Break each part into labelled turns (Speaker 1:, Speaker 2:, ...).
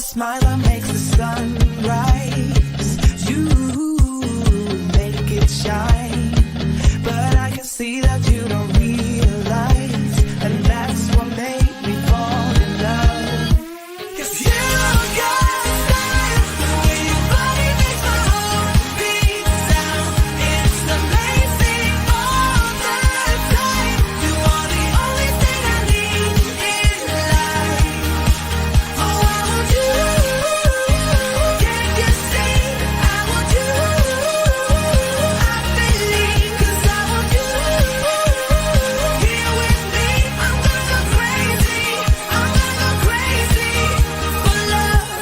Speaker 1: smile that makes the sun rise. You make it shine, but I can see that you don't realize, and that's what made me fall in love. 'Cause you got style, the way your body makes my heart beat sound. It's amazing all the time. You are the only thing I need in life. Oh, I want you. Can't you see? I want you. I believe 'cause I want you. Here with me, I'm gonna go crazy. I'm gonna go crazy for love.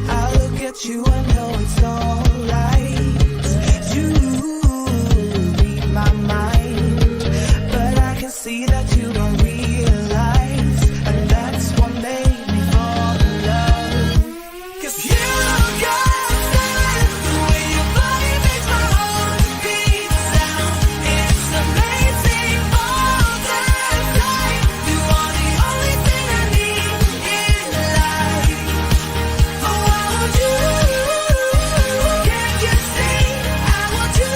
Speaker 1: I look at you, I know it's alright. You read my mind, but I can see that you don't realize, and that's what made me fall in love. 'Cause you got style, the way your body makes my heart beat sound. It's amazing all the time. You are the only thing I need in life. Oh, I want you. Can't you see? I want you.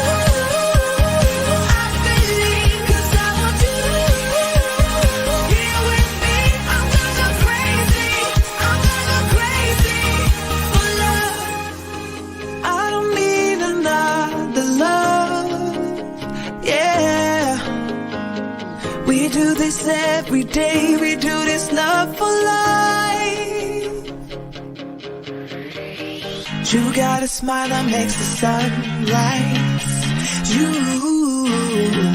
Speaker 1: I believe 'cause I want you. Here with me, I'm gonna go crazy. I'm gonna go crazy for love. I don't need another love. Yeah. We do this every day. We do this love for life. You got a smile that makes the sun rise. You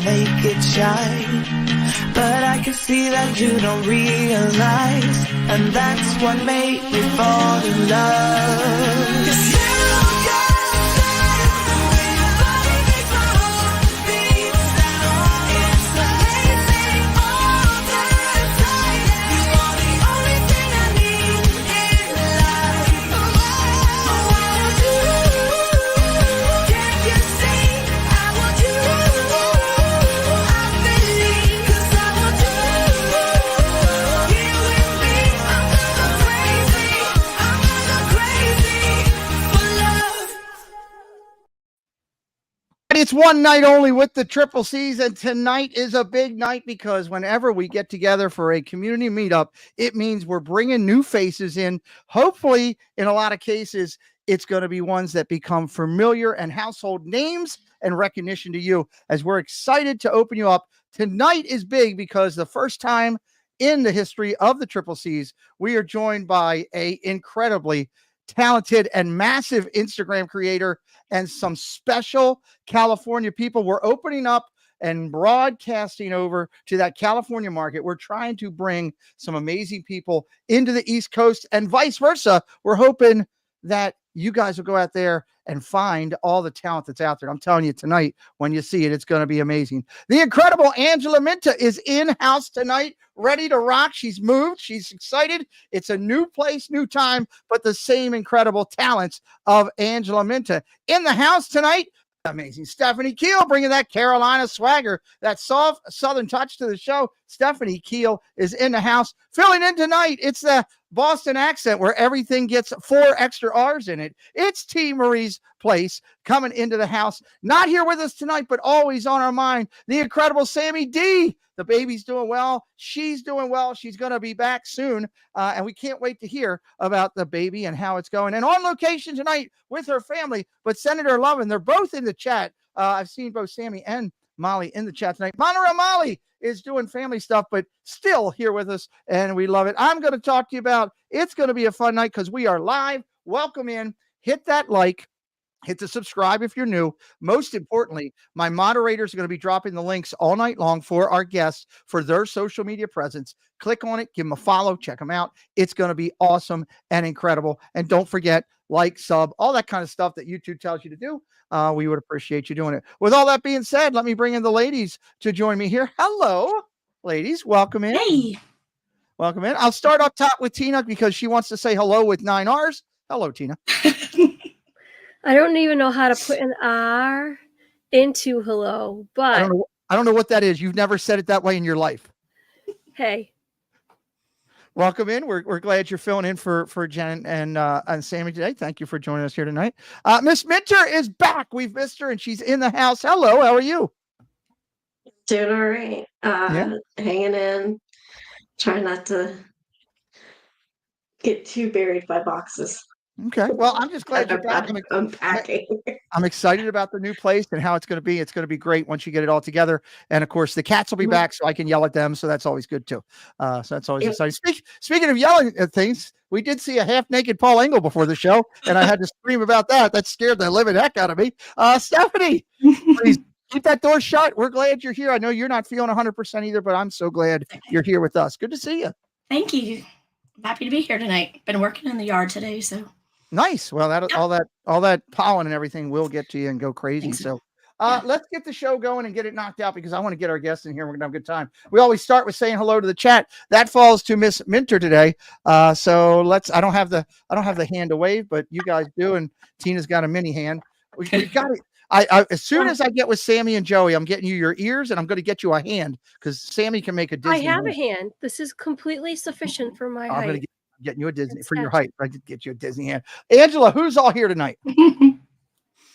Speaker 1: make it shine, but I can see that you don't realize, and that's what made me fall in love. 'Cause you got style, the way your body makes my heart beat sound. It's amazing all the time. You are the only thing I need in life. Oh, I want you. Can't you see? I want you. I believe 'cause I want you. Here with me, I'm gonna go crazy. I'm gonna go crazy for love.
Speaker 2: It's one night only with the Triple C's, and tonight is a big night because whenever we get together for a community meetup, it means we're bringing new faces in. Hopefully, in a lot of cases, it's going to be ones that become familiar and household names and recognition to you, as we're excited to open you up. Tonight is big because the first time in the history of the Triple C's, we are joined by a incredibly talented and massive Instagram creator and some special California people. We're opening up and broadcasting over to that California market. We're trying to bring some amazing people into the East Coast and vice versa. We're hoping that you guys will go out there and find all the talent that's out there. I'm telling you, tonight, when you see it, it's going to be amazing. The incredible Angela Minta is in-house tonight, ready to rock. She's moved. She's excited. It's a new place, new time, but the same incredible talents of Angela Minta. In the house tonight, amazing Stephanie Kiel, bringing that Carolina swagger, that soft Southern touch to the show. Stephanie Kiel is in the house. Filling in tonight, it's the Boston accent where everything gets 4 extra R's in it. It's T. Marie's Place coming into the house. Not here with us tonight, but always on our mind, the incredible Sammy D. The baby's doing well. She's doing well. She's going to be back soon. And we can't wait to hear about the baby and how it's going. And on location tonight with her family, but Senator Lovin, they're both in the chat. I've seen both Sammy and Mollie in the chat tonight. Monorail Mollie is doing family stuff, but still here with us, and we love it. I'm going to talk to you about, it's going to be a fun night because we are live. Welcome in. Hit that like. Hit the subscribe if you're new. Most importantly, my moderators are going to be dropping the links all night long for our guests for their social media presence. Click on it, give them a follow, check them out. It's going to be awesome and incredible. And don't forget, like, sub, all that kind of stuff that YouTube tells you to do. We would appreciate you doing it. With all that being said, let me bring in the ladies to join me here. Hello, ladies. Welcome in.
Speaker 3: Hey.
Speaker 2: Welcome in. I'll start up top with Tina because she wants to say hello with 9 R's. Hello, Tina.
Speaker 3: I don't even know how to put an R into hello, but
Speaker 2: I don't know what that is. You've never said it that way in your life.
Speaker 3: Hey.
Speaker 2: Welcome in. We're glad you're filling in for Jen and Sammy today. Thank you for joining us here tonight. Miss Minter is back. We've missed her, and she's in the house. Hello, how are you?
Speaker 4: Doing all right. Hanging in. Trying not to get too buried by boxes.
Speaker 2: Okay. Well, I'm just glad you're back.
Speaker 4: I'm unpacking.
Speaker 2: I'm excited about the new place and how it's going to be. It's going to be great once you get it all together. And of course, the cats will be back, so I can yell at them. So that's always good too. So that's always exciting. Speaking of yelling at things, we did see a half-naked Paul Engel before the show, and I had to scream about that. That scared the living heck out of me. Stephanie, please keep that door shut. We're glad you're here. I know you're not feeling 100% either, but I'm so glad you're here with us. Good to see you.
Speaker 5: Thank you. I'm happy to be here tonight. Been working in the yard today, so.
Speaker 2: Nice. Well, all that pollen and everything will get to you and go crazy. So let's get the show going and get it knocked out because I want to get our guests in here. We're gonna have a good time. We always start with saying hello to the chat. That falls to Miss Minter today. So I don't have the hand to wave, but you guys do, and Tina's got a mini hand. We got it. I as soon as I get with Sammy and Joey, I'm getting you your ears, and I'm going to get you a hand because Sammy can make a Disney.
Speaker 3: I have a hand. This is completely sufficient for my height.
Speaker 2: Getting you a Disney for your height. I did get you a Disney hand. Angela, who's all here tonight?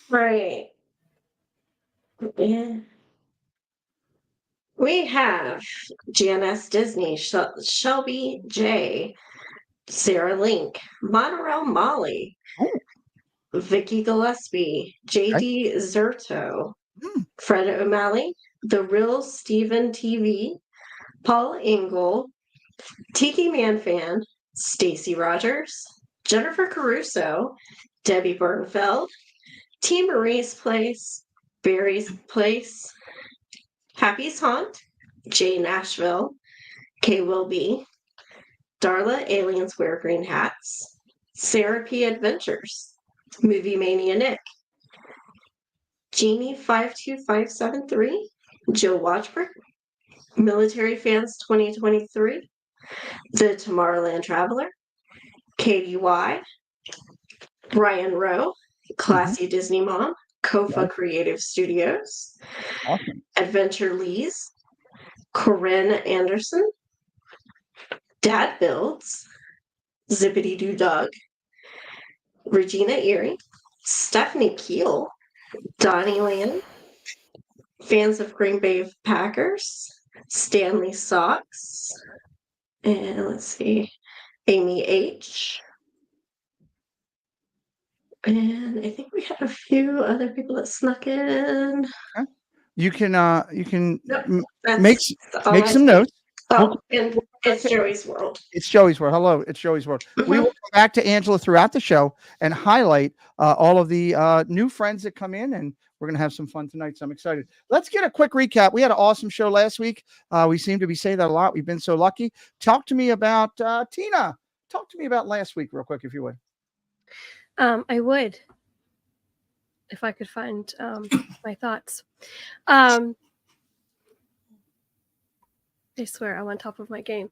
Speaker 4: Right. Yeah. We have GNS Disney, Shelby J, Sarah Link, Monorail Mollie, Vicky Gillespie, JD Zerto, Fred O'Malley, The Real Steven TV, Paul Engel, Tiki Manfan, Stacy Rogers, Jennifer Caruso, Debbie Bernfeld, T. Marie's Place, Barry's Place, Happy's Haunt, Jay Nashville, Kay Wilby, Darla Aliens Wear Green Hats, Sarah P. Adventures, Movie Mania Nick, Jeannie 52573, Joe Watchford, Military Fans 2023, The Tomorrowland Traveler, Katie Y, Brian Rowe, Classy Disney Mom, Kofa Creative Studios, Adventure Lee's, Corinne Anderson, Dad Builds, Zippity Doo Dog, Regina Erie, Stephanie Kiel, Donnie Land, Fans of Green Bay Packers, Stanley Socks, and let's see, Amy H. And I think we had a few other people that snuck in.
Speaker 2: You can
Speaker 4: Nope,
Speaker 2: make some notes.
Speaker 4: Oh, and it's Joey's World.
Speaker 2: It's Joey's World. Hello, it's Joey's World. We will come back to Angela throughout the show and highlight all of the new friends that come in, and we're going to have some fun tonight, so I'm excited. Let's get a quick recap. We had an awesome show last week. We seem to be saying that a lot. We've been so lucky. Talk to me about, Tina, talk to me about last week real quick, if you would.
Speaker 3: I would, if I could find my thoughts. I swear I'm on top of my game.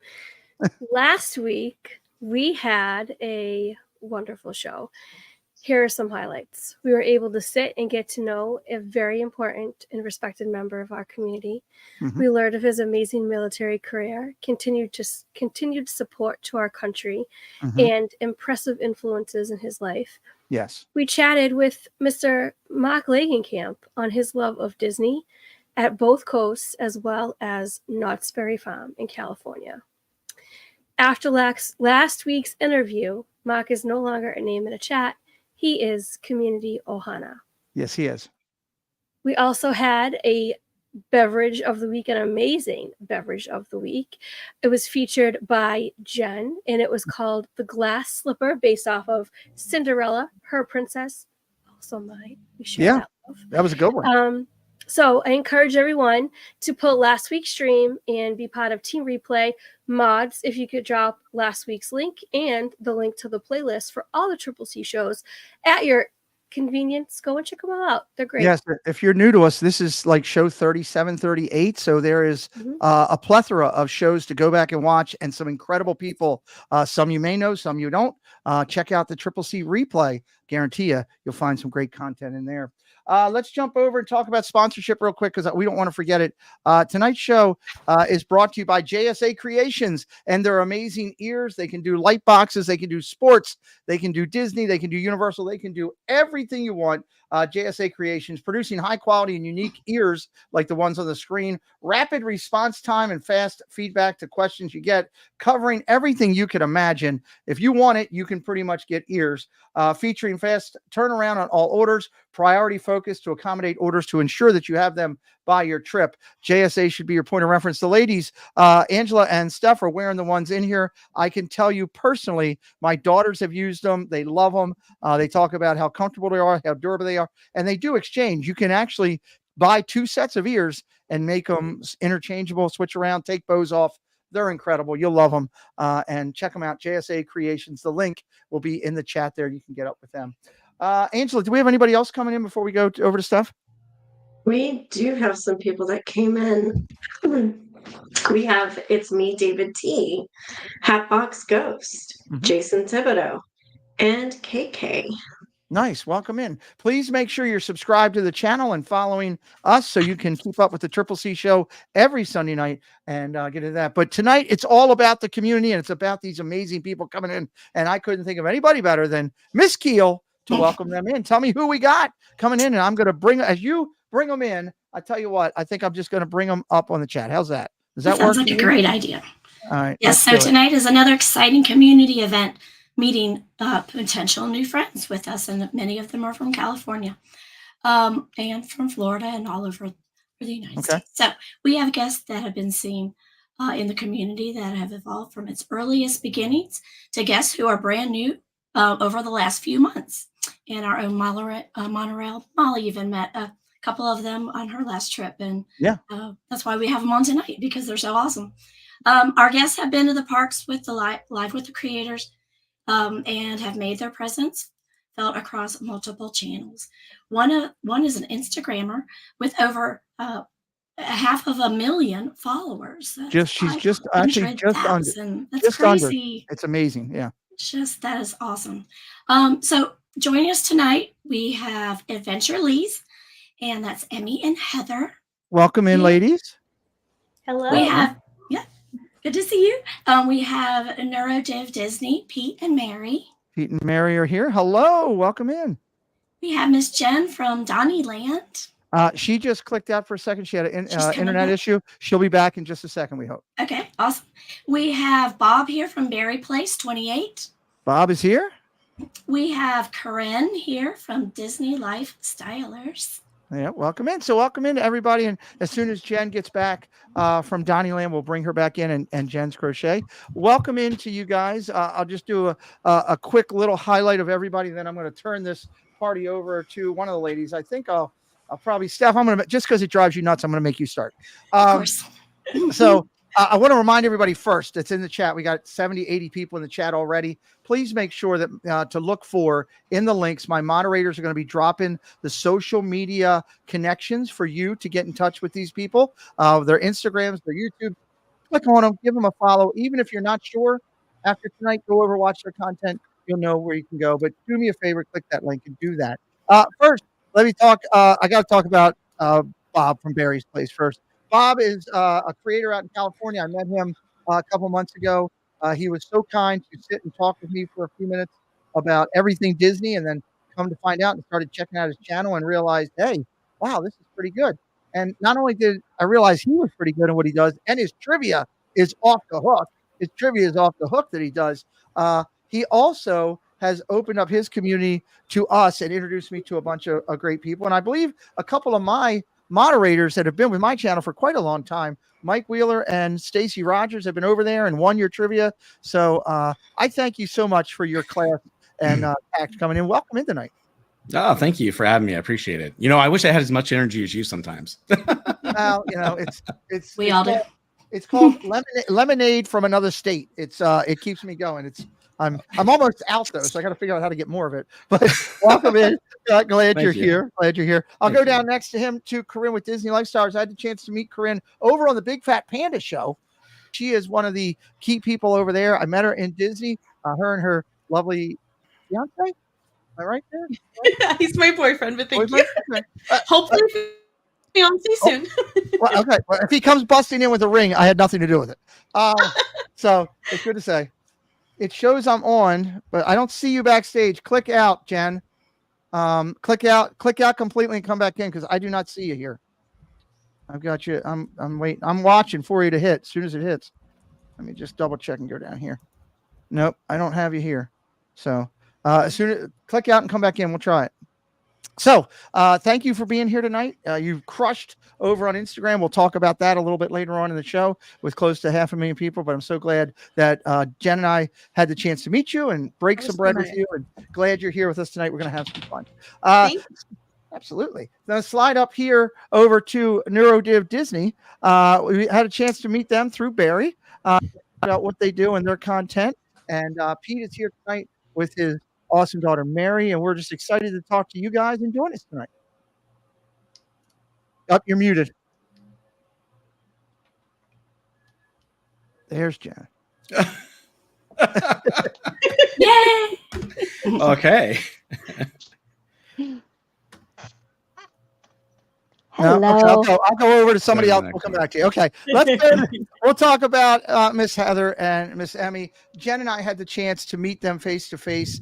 Speaker 3: Last week, we had a wonderful show. Here are some highlights. We were able to sit and get to know a very important and respected member of our community. We learned of his amazing military career, continued support to our country, and impressive influences in his life.
Speaker 2: Yes.
Speaker 3: We chatted with Mr. Mark Lagenkamp on his love of Disney at both coasts, as well as Knott's Berry Farm in California. After last week's interview, Mark is no longer a name in a chat. He is Community Ohana.
Speaker 2: Yes, he is.
Speaker 3: We also had a beverage of the week, an amazing beverage of the week. It was featured by Jen, and it was called the Glass Slipper, based off of Cinderella, her princess, also mine. We share that love.
Speaker 2: That was a good one.
Speaker 3: So I encourage everyone to pull last week's stream and be part of Team Replay. Mods, if you could drop last week's link and the link to the playlist for all the Triple C shows at your convenience, go and check them all out. They're great.
Speaker 2: Yes, if you're new to us, this is like show 37, 38. So there is a plethora of shows to go back and watch, and some incredible people. Some you may know, some you don't. Check out the Triple C Replay. guarantee you'll find some great content in there. Let's jump over and talk about sponsorship real quick because we don't want to forget it. Tonight's show is brought to you by JSA Creations and their amazing ears. They can do light boxes, they can do sports, they can do Disney, they can do Universal, they can do everything you want. JSA Creations, producing high quality and unique ears like the ones on the screen, rapid response time and fast feedback to questions you get, covering everything you could imagine. If you want it, you can pretty much get ears, featuring fast turnaround on all orders, priority focus to accommodate orders to ensure that you have them by your trip. JSA should be your point of reference. The ladies, Angela and Steph, are wearing the ones in here. I can tell you personally, my daughters have used them. They love them. They talk about how comfortable they are, how durable they are, and they do exchange. You can actually buy 2 sets of ears and make them interchangeable, switch around, take bows off. They're incredible. You'll love them. And check them out, JSA Creations. The link will be in the chat there. You can get up with them. Angela, do we have anybody else coming in before we go over to stuff?
Speaker 4: We do have some people that came in. We have It's Me, David T, Hatbox Ghost, Jason Thibodeau, and KK.
Speaker 2: Nice. Welcome in. Please make sure you're subscribed to the channel and following us so you can keep up with the Triple C show every Sunday night and get into that. But tonight, it's all about the community and it's about these amazing people coming in. And I couldn't think of anybody better than Miss Kiel to welcome them in. Tell me who we got coming in, and I'm going to bring, as you bring them in, I tell you what, I think I'm just going to bring them up on the chat. How's that? Does that work?
Speaker 5: Sounds like a great idea.
Speaker 2: All right.
Speaker 5: Yes, so tonight is another exciting community event, meeting potential new friends with us, and many of them are from California and from Florida and all over the United States. So we have guests that have been seen in the community that have evolved from its earliest beginnings to guests who are brand new over the last few months. And our own Monorail Mollie even met a couple of them on her last trip. And that's why we have them on tonight, because they're so awesome. Our guests have been to the parks with the Live with the Creators and have made their presence felt across multiple channels. One is an Instagrammer with over 500,000 followers.
Speaker 2: She's just under.
Speaker 5: That's
Speaker 2: just
Speaker 5: crazy.
Speaker 2: Under. It's amazing. Yeah.
Speaker 5: That is awesome. So joining us tonight, we have Adventure Lees, and that's Emmy and Heather.
Speaker 2: Welcome in, ladies.
Speaker 3: Hello.
Speaker 5: We have, good to see you. We have Neurodiv Disney, Pete and Mary.
Speaker 2: Pete and Mary are here. Hello, welcome in.
Speaker 5: We have Miss Jen from Donnyland.
Speaker 2: She just clicked out for a second. She had an internet issue. She'll be back in just a second, we hope.
Speaker 5: Okay, awesome. We have Bob here from Berry Place 28.
Speaker 2: Bob is here.
Speaker 5: We have Corinne here from Disney Lifestylers.
Speaker 2: Yeah, welcome in. So welcome in to everybody. And as soon as Jen gets back from Donnyland, we'll bring her back in and Jen's Crochet. Welcome in to you guys. I'll just do a quick little highlight of everybody. Then I'm going to turn this party over to one of the ladies. I think I'll probably, Steph, I'm going to, just because it drives you nuts, I'm going to make you start.
Speaker 5: Of course.
Speaker 2: So I want to remind everybody first, it's in the chat. We got 70, 80 people in the chat already. Please make sure that to look for in the links. My moderators are going to be dropping the social media connections for you to get in touch with these people. Their Instagrams, their YouTube. Click on them, give them a follow. Even if you're not sure, after tonight, go over, watch their content. You'll know where you can go. But do me a favor, click that link and do that. First, let me talk. I got to talk about Bob from Barry's Place first. Bob is a creator out in California. I met him a couple months ago. He was so kind to sit and talk with me for a few minutes about everything Disney, and then come to find out and started checking out his channel and realized, hey, wow, this is pretty good. And not only did I realize he was pretty good at what he does, and his trivia is off the hook. His trivia is off the hook that he does. He also has opened up his community to us and introduced me to a bunch of great people. And I believe a couple of my moderators that have been with my channel for quite a long time, Mike Wheeler and Stacy Rogers, have been over there and won your trivia. So I thank you so much for your class and tact coming in. Welcome in tonight.
Speaker 6: Oh, thank you for having me. I appreciate it. You know, I wish I had as much energy as you sometimes.
Speaker 2: Well, you know, it's
Speaker 5: we all do.
Speaker 2: It's called lemonade from another state. It keeps me going. I'm almost out though, so I got to figure out how to get more of it. But welcome in. Glad you're here. Glad you're here. I'll go down next to him to Corinne with Disney Lifestylers. I had the chance to meet Corinne over on the Big Fat Panda show. She is one of the key people over there. I met her in Disney. Her and her lovely fiance. I right there?
Speaker 7: He's my boyfriend, but thank
Speaker 2: Boyfriend?
Speaker 7: you.
Speaker 2: Okay.
Speaker 7: Hopefully, fiancé soon.
Speaker 2: Well, okay. Well, if he comes busting in with a ring, I had nothing to do with it. So it's good to say. It shows I'm on, but I don't see you backstage. Click out, Jen. Click out completely and come back in because I do not see you here. I've got you. I'm waiting. I'm watching for you to hit as soon as it hits. Let me just double check and go down here. Nope, I don't have you here. So as soon as click out and come back in, we'll try it. So thank you for being here tonight. You've crushed over on Instagram. We'll talk about that a little bit later on in the show with close to 500,000 people. But I'm so glad that Jen and I had the chance to meet you and break some bread with you. And glad you're here with us tonight. We're going to have some fun. Absolutely. Now slide up here over to Neurodiv Disney. We had a chance to meet them through Barry about what they do and their content. And Pete is here tonight with his awesome daughter Mary, and we're just excited to talk to you guys and join us tonight. You're muted. There's Jen.
Speaker 5: Yay!
Speaker 6: Okay.
Speaker 2: No,
Speaker 8: Hello.
Speaker 2: okay, I'll go over to somebody else. We'll come back to you. Okay, let's go. We'll talk about Miss Heather and Miss Emmy. Jen and I had the chance to meet them face to face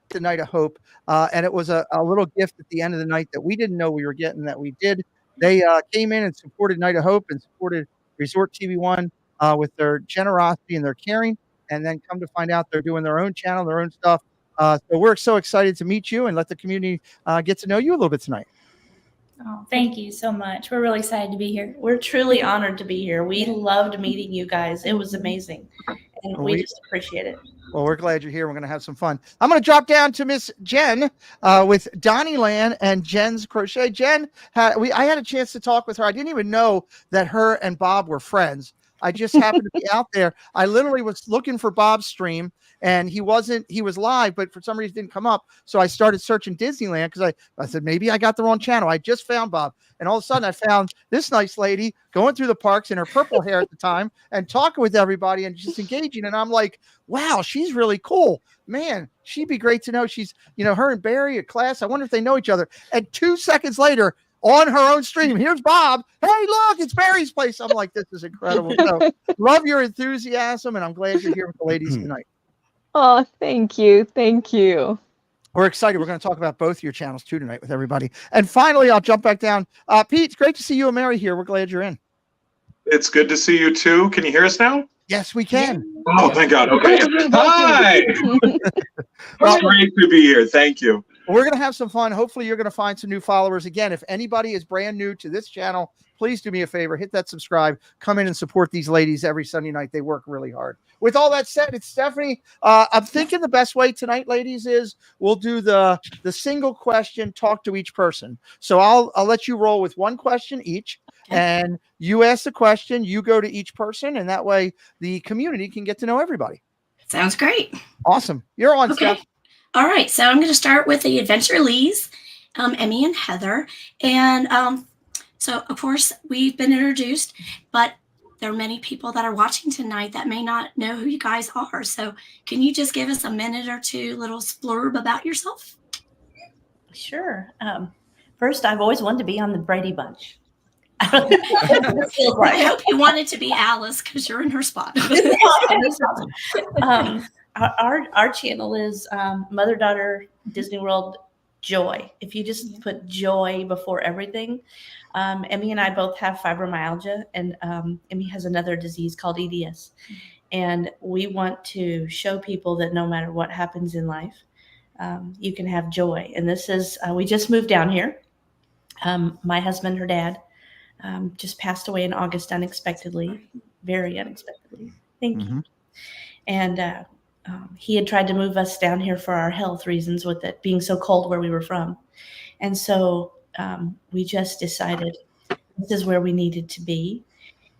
Speaker 2: the night of Hope, and it was a little gift at the end of the night that we didn't know we were getting that we did. They came in and supported Night of Hope and supported Resort TV1 with their generosity and their caring, and then come to find out they're doing their own channel, their own stuff. So we're so excited to meet you and let the community get to know you a little bit tonight.
Speaker 9: Oh, thank you so much. We're really excited to be here.
Speaker 7: We're truly honored to be here. We loved meeting you guys. It was amazing. And we just appreciate it.
Speaker 2: Well, we're glad you're here. We're going to have some fun. I'm going to drop down to Miss Jen with Donnieland and Jen's Crochet. Jen, I had a chance to talk with her. I didn't even know that her and Bob were friends. I just happened to be out there. I literally was looking for Bob's stream, and he was live, but for some reason didn't come up. So I started searching Disneyland because I said, maybe I got the wrong channel. I just found Bob. And all of a sudden I found this nice lady going through the parks in her purple hair at the time and talking with everybody and just engaging. And I'm like, wow, she's really cool. Man, she'd be great to know. She's, her and Barry at class. I wonder if they know each other. And 2 seconds later, on her own stream, here's Bob. Hey, look, it's Barry's place. I'm like, this is incredible. So love your enthusiasm, and I'm glad you're here with the ladies tonight.
Speaker 8: Oh, thank you. Thank you.
Speaker 2: We're excited. We're going to talk about both your channels too tonight with everybody. And finally, I'll jump back down. Pete, it's great to see you and Mary here. We're glad you're in.
Speaker 10: It's good to see you too. Can you hear us now?
Speaker 2: Yes, we can.
Speaker 10: Oh, thank God. Okay. Hi. It's great to be here. Thank you.
Speaker 2: We're going to have some fun. Hopefully, you're going to find some new followers. Again, if anybody is brand new to this channel, please do me a favor. Hit that subscribe. Come in and support these ladies every Sunday night. They work really hard. With all that said, it's Stephanie. I'm thinking the best way tonight, ladies, is we'll do the single question, talk to each person. So I'll let you roll with one question each. And you ask the question, you go to each person, and that way the community can get to know everybody.
Speaker 5: Sounds great.
Speaker 2: Awesome. You're on,
Speaker 5: Okay.
Speaker 2: Steph.
Speaker 5: All right. So I'm going to start with the Adventure Lees, Emmy and Heather. And so, of course, we've been introduced, but there are many people that are watching tonight that may not know who you guys are. So can you just give us a minute or two, little splurb about yourself?
Speaker 7: Sure. First, I've always wanted to be on the Brady Bunch.
Speaker 5: I hope you wanted to be Alice because you're in her spot.
Speaker 7: Our channel is Mother-Daughter Disney World Joy. If you just put joy before everything. Emmy and I both have fibromyalgia, and Emmy has another disease called EDS. And we want to show people that no matter what happens in life, you can have joy. And this is, we just moved down here. My husband, her dad, just passed away in August unexpectedly, very unexpectedly. Thank you. And he had tried to move us down here for our health reasons, with it being so cold where we were from. And so we just decided this is where we needed to be.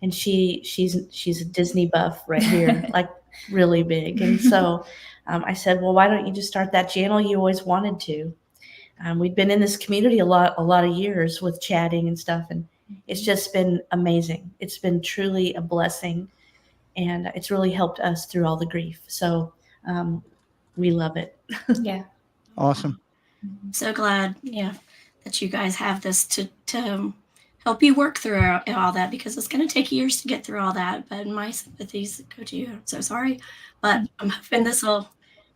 Speaker 7: And she's a Disney buff right here, like really big. And so I said, well, why don't you just start that channel you always wanted to? We'd been in this community a lot of years with chatting and stuff, and it's just been amazing. It's been truly a blessing, and it's really helped us through all the grief. So we love it.
Speaker 9: Yeah.
Speaker 2: Awesome.
Speaker 5: I'm so glad, that you guys have this to help you work through all that, because it's going to take years to get through all that. But my sympathies go to you. I'm so sorry, but I'm hoping this will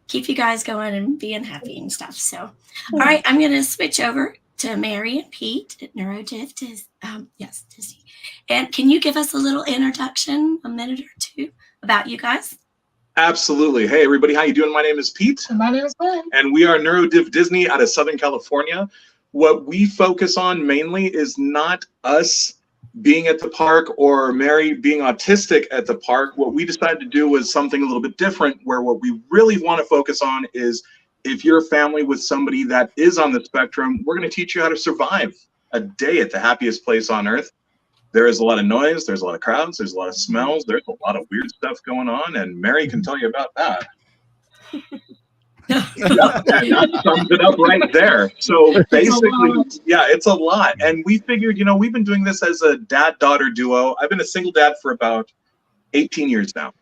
Speaker 5: keep you guys going and being happy and stuff. So, all right, I'm going to switch over to Mary and Pete at NeuroDiv Disney. And can you give us a little introduction, a minute or two, about you guys?
Speaker 10: Absolutely. Hey, everybody. How you doing? My name is Pete.
Speaker 11: And my name is Glenn.
Speaker 10: And we are NeuroDiv Disney out of Southern California. What we focus on mainly is not us being at the park or Mary being autistic at the park. What we decided to do was something a little bit different, where what we really want to focus on is if you're a family with somebody that is on the spectrum, we're going to teach you how to survive a day at the happiest place on earth. There is a lot of noise, there's a lot of crowds, there's a lot of smells, there's a lot of weird stuff going on, and Mary can tell you about that. That sums it up right there. So basically, it's a lot. And we figured, we've been doing this as a dad-daughter duo. I've been a single dad for about 18 years now.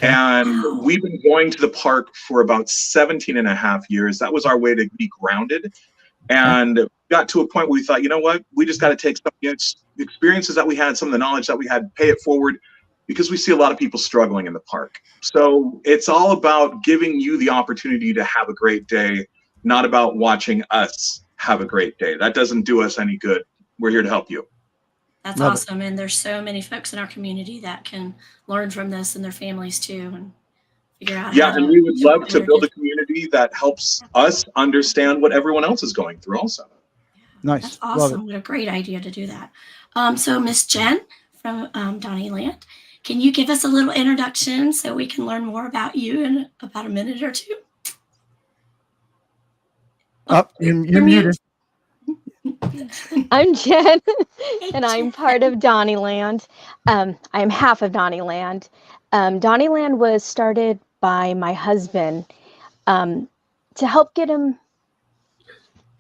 Speaker 10: And we've been going to the park for about 17 and a half years. That was our way to be grounded. And got to a point where we thought, you know what, we just got to take some of the experiences that we had, some of the knowledge that we had, pay it forward, because we see a lot of people struggling in the park. So it's all about giving you the opportunity to have a great day, not about watching us have a great day. That doesn't do us any good. We're here to help you.
Speaker 5: That's awesome. And there's so many folks in our community that can learn from this, and their families too, and figure out how
Speaker 10: and we would love to build a community that helps us understand what everyone else is going through also.
Speaker 2: Nice.
Speaker 5: That's awesome. What a great idea to do that. So Miss Jen from Donnyland, can you give us a little introduction so we can learn more about you in about a minute or two?
Speaker 2: You're muted.
Speaker 8: I'm Jen, and I'm part of Donnyland. I'm half of Donnyland. Donnyland was started by my husband to help get him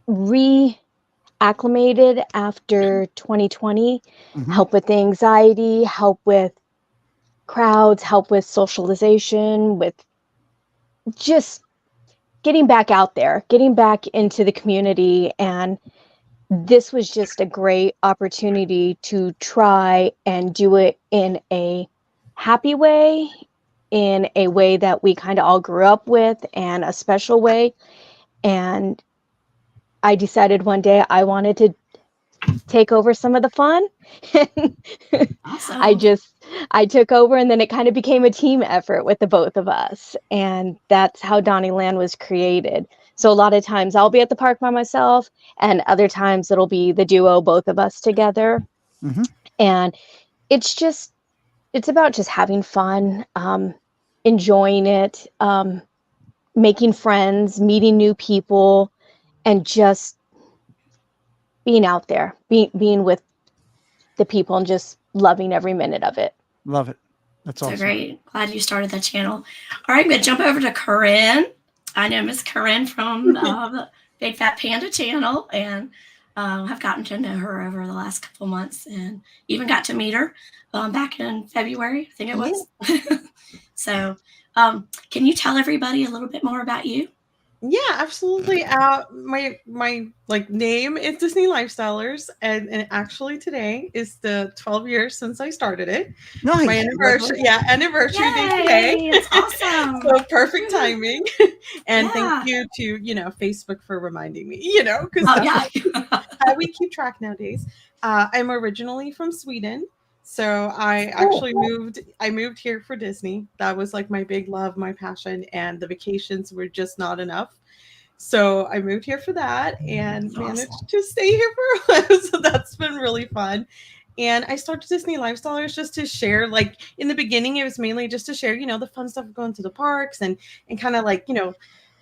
Speaker 8: reacclimated after 2020, help with anxiety, help with crowds, help with socialization, with just getting back out there, getting back into the community. And this was just a great opportunity to try and do it in a happy way, in a way that we kind of all grew up with, and a special way. And I decided one day I wanted to take over some of the fun.
Speaker 5: Awesome.
Speaker 8: I took over, and then it kind of became a team effort with the both of us. And that's how Donnyland was created. So a lot of times I'll be at the park by myself, and other times it'll be the duo, both of us together. And it's about just having fun, enjoying it, making friends, meeting new people, and just being out there, being with the people, and just loving every minute of it.
Speaker 2: Love it. That's awesome.
Speaker 5: So great. Glad you started that channel. All right, I'm going to jump over to Corinne. I know Miss Corinne from the Big Fat Panda channel, and I've gotten to know her over the last couple months, and even got to meet her back in February, I think it was. So can you tell everybody a little bit more about you?
Speaker 11: Yeah, absolutely. My name is Disney Lifestylers, and actually today is the 12 years since I started it.
Speaker 2: Nice.
Speaker 11: My anniversary, anniversary day today.
Speaker 5: That's awesome.
Speaker 11: So perfect timing. And thank you to Facebook for reminding me. Because how we keep track nowadays. I'm originally from Sweden. So I actually moved here for Disney. That was like my big love, my passion, and the vacations were just not enough. So I moved here for that and managed to stay here for a while. So that's been really fun. And I started Disney Lifestylers just to share, like in the beginning, it was mainly just to share, the fun stuff of going to the parks and kind of like,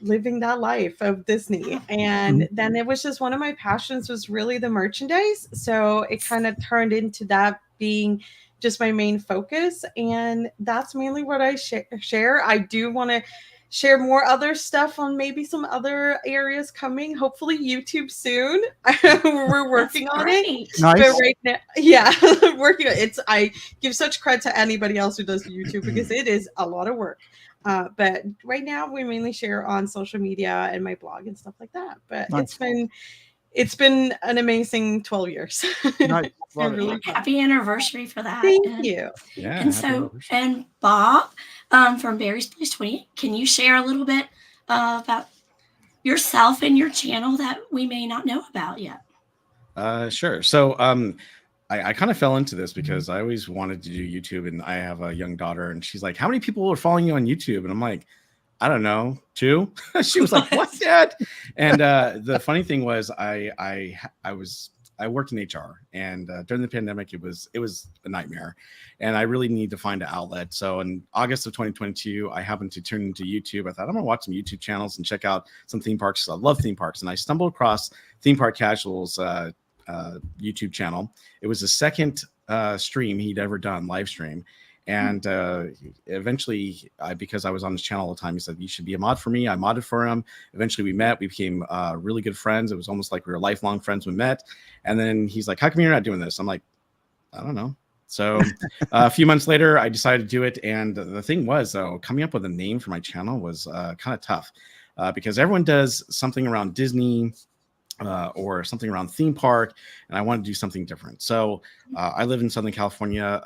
Speaker 11: living that life of Disney. And then it was just one of my passions was really the merchandise. So it kind of turned into that being just my main focus. And that's mainly what I share. I do want to share more other stuff on maybe some other areas coming, hopefully YouTube soon. We're working on it.
Speaker 2: Nice.
Speaker 11: But right now, working on it. I give such credit to anybody else who does YouTube because it is a lot of work. But right now we mainly share on social media and my blog and stuff like that. But
Speaker 2: Nice.
Speaker 11: it's been an amazing 12 years.
Speaker 2: Nice.
Speaker 11: It's been really fun.
Speaker 5: Happy anniversary for that.
Speaker 11: Thank you.
Speaker 6: Yeah.
Speaker 5: And so, and Bob from Barry's Place 28, can you share a little bit about yourself and your channel that we may not know about yet?
Speaker 6: Sure. So I kind of fell into this because I always wanted to do YouTube, and I have a young daughter, and she's like, how many people are following you on YouTube? And I'm like, I don't know, 2. She was like, what, Dad? And the funny thing was I worked in HR, and during the pandemic, it was a nightmare, and I really need to find an outlet. So in August of 2022, I happened to turn into YouTube. I thought I'm gonna watch some YouTube channels and check out some theme parks. I love theme parks, and I stumbled across Theme Park Casual's YouTube channel. It was the second stream he'd ever done, live stream. And eventually, because I was on his channel all the time, he said, you should be a mod for me. I modded for him. Eventually we met. We became really good friends. It was almost like we were lifelong friends when we met. And then he's like, how come you're not doing this? I'm like, I don't know. So a few months later, I decided to do it. And the thing was, though, coming up with a name for my channel was kind of tough because everyone does something around Disney, or something around theme park, and I wanted to do something different. So I live in Southern California,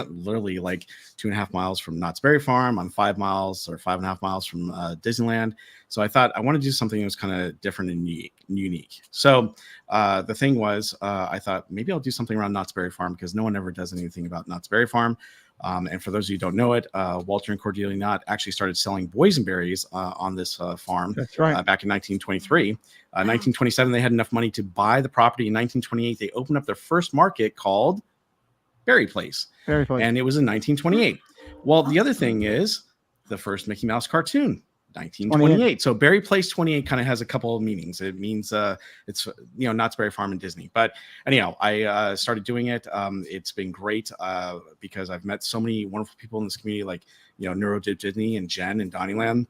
Speaker 6: literally like 2.5 miles from Knott's Berry Farm. I'm 5 miles or 5.5 miles from Disneyland. So I thought I want to do something that was kind of different and unique. So the thing was, I thought maybe I'll do something around Knott's Berry Farm because no one ever does anything about Knott's Berry Farm. And for those of you who don't know it, Walter and Cordelia Knott actually started selling boysenberries on this farm.
Speaker 2: That's right.
Speaker 6: Back in 1923. 1927, they had enough money to buy the property. In 1928, they opened up their first market called Berry Place.
Speaker 2: Berry Place.
Speaker 6: And it was in 1928. Well, the other thing is the first Mickey Mouse cartoon. 1928. So Berry Place 28 kind of has a couple of meanings. It means it's Knott's Berry Farm and Disney. But anyhow, I started doing it. It's been great because I've met so many wonderful people in this community, like Neurodip Disney and Jen and Donnyland.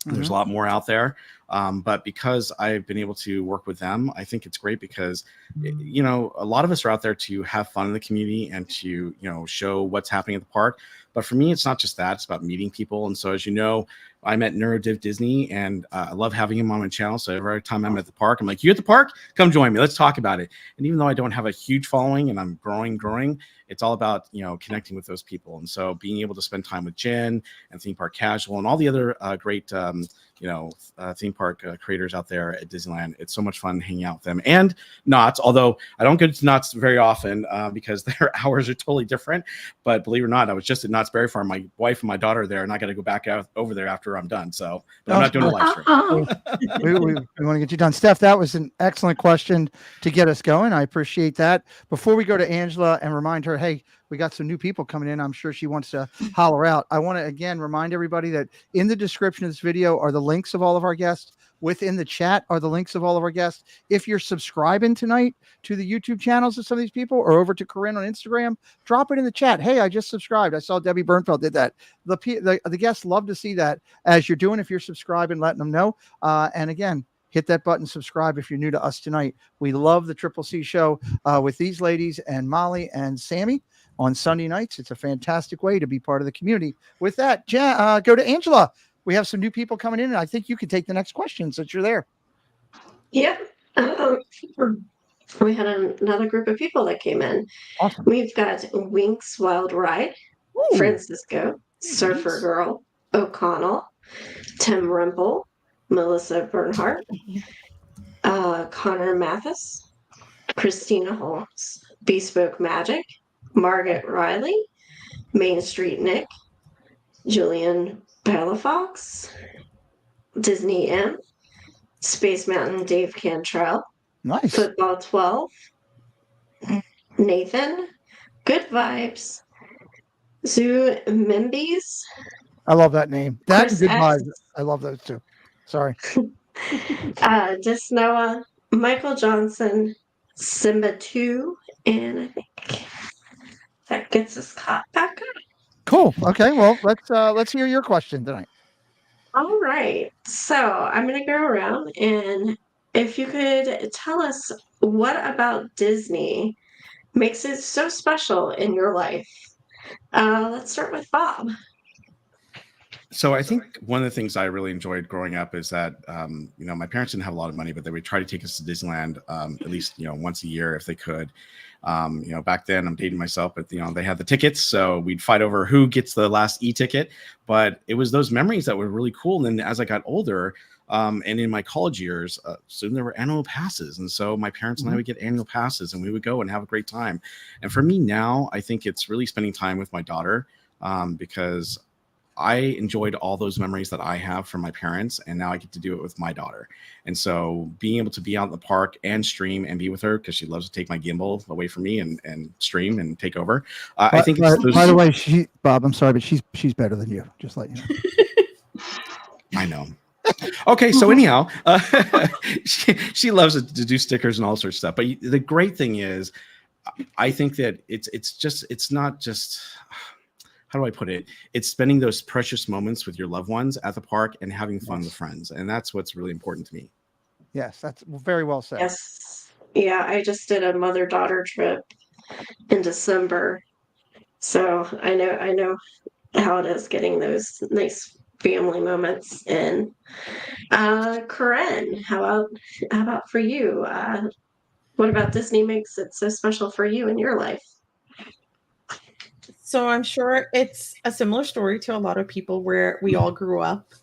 Speaker 6: There's a lot more out there. But because I've been able to work with them, I think it's great because, a lot of us are out there to have fun in the community and to, show what's happening at the park. But for me, it's not just that. It's about meeting people. And so, as you know, I met Neurodiv Disney, and I love having him on my channel. So every time I'm at the park, I'm like, you at the park? Come join me. Let's talk about it. And even though I don't have a huge following and I'm growing, it's all about, connecting with those people. And so being able to spend time with Jen and Theme Park Casual and all the other great, theme park creators out there at Disneyland, it's so much fun hanging out with them. And Knott's, although I don't go to Knott's very often because their hours are totally different. But believe it or not, I was just at Knott's Berry Farm. My wife and my daughter are there, and I got to go back out over there after I'm done. So but I'm not doing a live stream.
Speaker 2: we want to get you done. Steph, that was an excellent question to get us going. I appreciate that. Before we go to Angela and remind her, hey, we got some new people coming in. I'm sure she wants to holler out. I want to, again, remind everybody that in the description of this video are the links of all of our guests. Within the chat are the links of all of our guests. If you're subscribing tonight to the YouTube channels of some of these people or over to Corinne on Instagram, drop it in the chat. Hey, I just subscribed. I saw Debbie Bernfeld did that. The guests love to see that as you're doing. If you're subscribing, letting them know. And again, hit that button, subscribe if you're new to us tonight. We love the Triple C show with these ladies and Molly and Sammy on Sunday nights. It's a fantastic way to be part of the community. With that, go to Angela. We have some new people coming in, and I think you can take the next question since you're there.
Speaker 4: Yeah. We had another group of people that came in.
Speaker 2: Awesome.
Speaker 4: We've got Winks Wild Ride,
Speaker 2: Ooh.
Speaker 4: Francisco, Surfer Girl, O'Connell, Tim Rimple, Melissa Bernhardt, Connor Mathis, Christina Holmes, Bespoke Magic, Margaret Riley, Main Street Nick, Julian Palafox, Disney M, Space Mountain Dave Cantrell,
Speaker 2: nice.
Speaker 4: Football 12, Nathan, Good Vibes, Zoo Mimbis.
Speaker 2: I love that name. That's
Speaker 4: Chris
Speaker 2: good vibes. I love those too. Sorry.
Speaker 4: Disnoa, Michael Johnson, Simba 2, and I think that gets us caught back up.
Speaker 2: Cool. Okay. Well, let's hear your question tonight.
Speaker 4: All right. So I'm going to go around, and if you could tell us what about Disney makes it so special in your life. Let's start with Bob.
Speaker 6: So I think one of the things I really enjoyed growing up is that, my parents didn't have a lot of money, but they would try to take us to Disneyland at least, once a year if they could. Back then I'm dating myself, but they had the tickets, so we'd fight over who gets the last e-ticket. But it was those memories that were really cool. And then as I got older, and in my college years, soon there were annual passes, and so my parents and I would get annual passes, and we would go and have a great time. And for me now, I think it's really spending time with my daughter, because I enjoyed all those memories that I have from my parents, and now I get to do it with my daughter. And so being able to be out in the park and stream and be with her, because she loves to take my gimbal away from me and stream and take over. I think it's
Speaker 2: by the way, Bob, I'm sorry, but she's better than you. Just let you know.
Speaker 6: I know. Okay, so anyhow, she loves to do stickers and all sorts of stuff. But the great thing is, I think that it's not just, how do I put it? It's spending those precious moments with your loved ones at the park and having fun with friends. And that's what's really important to me.
Speaker 2: Yes, that's very well said.
Speaker 4: Yes. Yeah, I just did a mother-daughter trip in December. So I know how it is getting those nice family moments. And Corinne, how about for you? What about Disney makes it so special for you in your life?
Speaker 11: So I'm sure it's a similar story to a lot of people where we all grew up,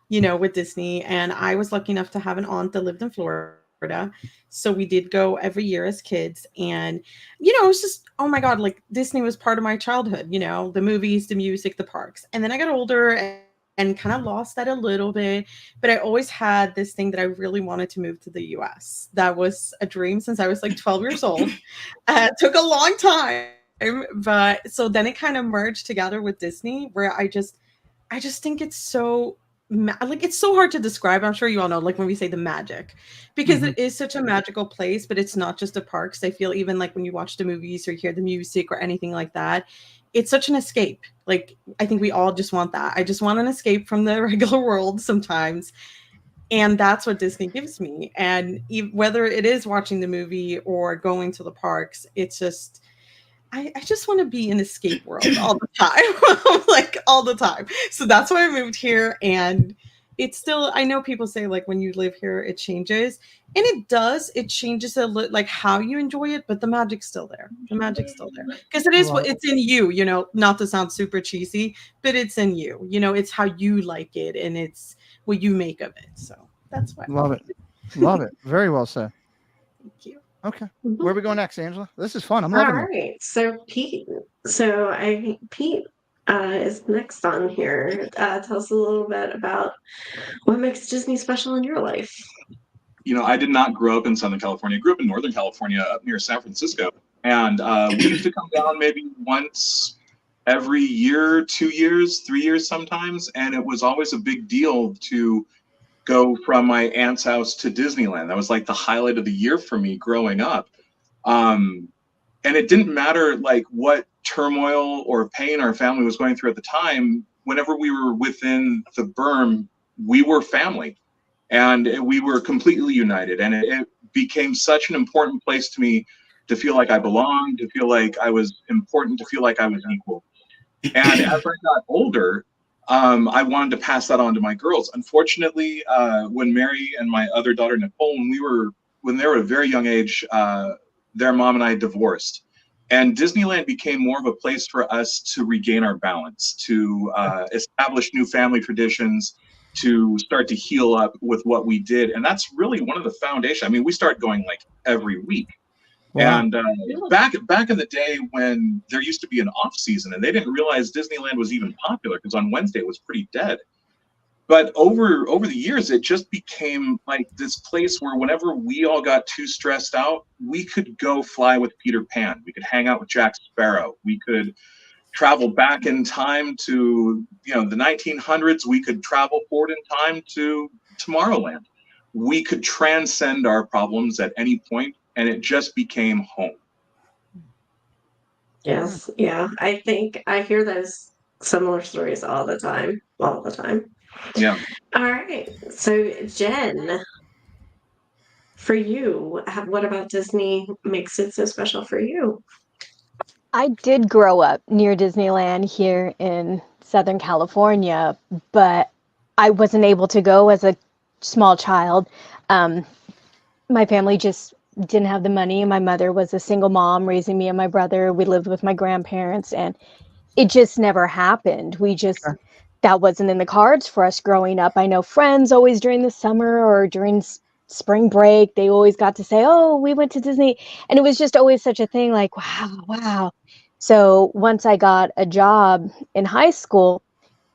Speaker 11: with Disney. And I was lucky enough to have an aunt that lived in Florida. So we did go every year as kids. And, it was just, oh my God, like Disney was part of my childhood, the movies, the music, the parks. And then I got older and kind of lost that a little bit. But I always had this thing that I really wanted to move to the US. That was a dream since I was like 12 years old. It took a long time. But so then it kind of merged together with Disney, where I just think it's so it's so hard to describe. I'm sure you all know, like when we say the magic, because it is such a magical place, but it's not just the parks. I feel even like when you watch the movies or hear the music or anything like that, it's such an escape. Like I think we all just want that. I just want an escape from the regular world sometimes. And that's what Disney gives me. And whether it is watching the movie or going to the parks, it's just, I just want to be in escape world all the time, like all the time. So that's why I moved here. And it's still, I know people say like when you live here, it changes. And it does. It changes a little, like how you enjoy it, but the magic's still there. The magic's still there. Because it is what it's in you, not to sound super cheesy, but it's in you. It's how you like it and it's what you make of it. So that's why.
Speaker 2: Love it. Love it. Very well said.
Speaker 11: Thank you.
Speaker 2: Okay. Where are we going next, Angela? This is fun. I'm loving it.
Speaker 4: All right. So Pete. Pete is next on here. Tell us a little bit about what makes Disney special in your life.
Speaker 10: I did not grow up in Southern California. I grew up in Northern California, up near San Francisco. And we used to come down maybe once every year, 2 years, 3 years sometimes. And it was always a big deal to go from my aunt's house to Disneyland. That was like the highlight of the year for me growing up. And it didn't matter like what turmoil or pain our family was going through at the time. Whenever we were within the berm, we were family and we were completely united. And it became such an important place to me to feel like I belonged, to feel like I was important, to feel like I was equal. And as I got older, I wanted to pass that on to my girls. Unfortunately, when Mary and my other daughter Nicole, when they were a very young age, their mom and I divorced, and Disneyland became more of a place for us to regain our balance, to establish new family traditions, to start to heal up with what we did, and that's really one of the foundations. I mean, we started going like every week. Wow. And back in the day when there used to be an off season and they didn't realize Disneyland was even popular because on Wednesday it was pretty dead. But over the years, it just became like this place where whenever we all got too stressed out, we could go fly with Peter Pan. We could hang out with Jack Sparrow. We could travel back in time to the 1900s. We could travel forward in time to Tomorrowland. We could transcend our problems at any point. And it just became home.
Speaker 4: Yes. Yeah. I think I hear those similar stories all the time.
Speaker 10: Yeah.
Speaker 4: All right. So Jen, for you, what about Disney makes it so special for you?
Speaker 8: I did grow up near Disneyland here in Southern California, but I wasn't able to go as a small child. My family just didn't have the money, and my mother was a single mom raising me and my brother. We lived with my grandparents, and it just never happened. That wasn't in the cards for us growing up. I know friends always during the summer or during spring break, they always got to say, oh, we went to Disney. And it was just always such a thing, like, wow. So once I got a job in high school,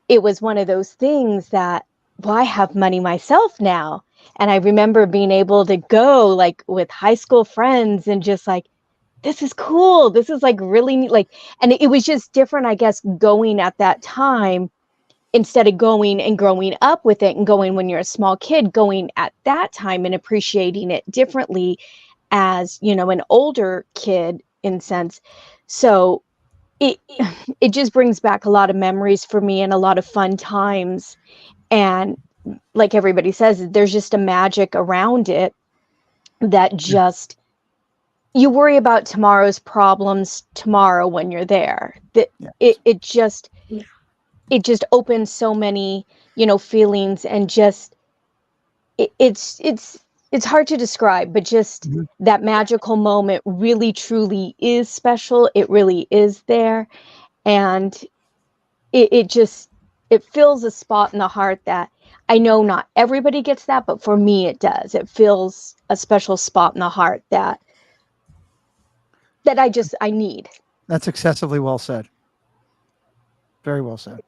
Speaker 8: it was one of those things that, well, I have money myself now. And I remember being able to go like with high school friends and just like, this is cool. This is like really neat. Like, and it was just different, I guess, going at that time instead of going and growing up with it and going when you're a small kid, going at that time and appreciating it differently as, you know, an older kid in sense. So it just brings back a lot of memories for me and a lot of fun times. And like everybody says, there's just a magic around it that just, you worry about tomorrow's problems tomorrow when you're there. It just opens so many, you know, feelings, and just it's hard to describe, but just that magical moment really truly is special. It really is there, and it fills a spot in the heart that I know not everybody gets that, but for me it does. It fills a special spot in the heart that I need.
Speaker 2: That's excessively well said. Very well said.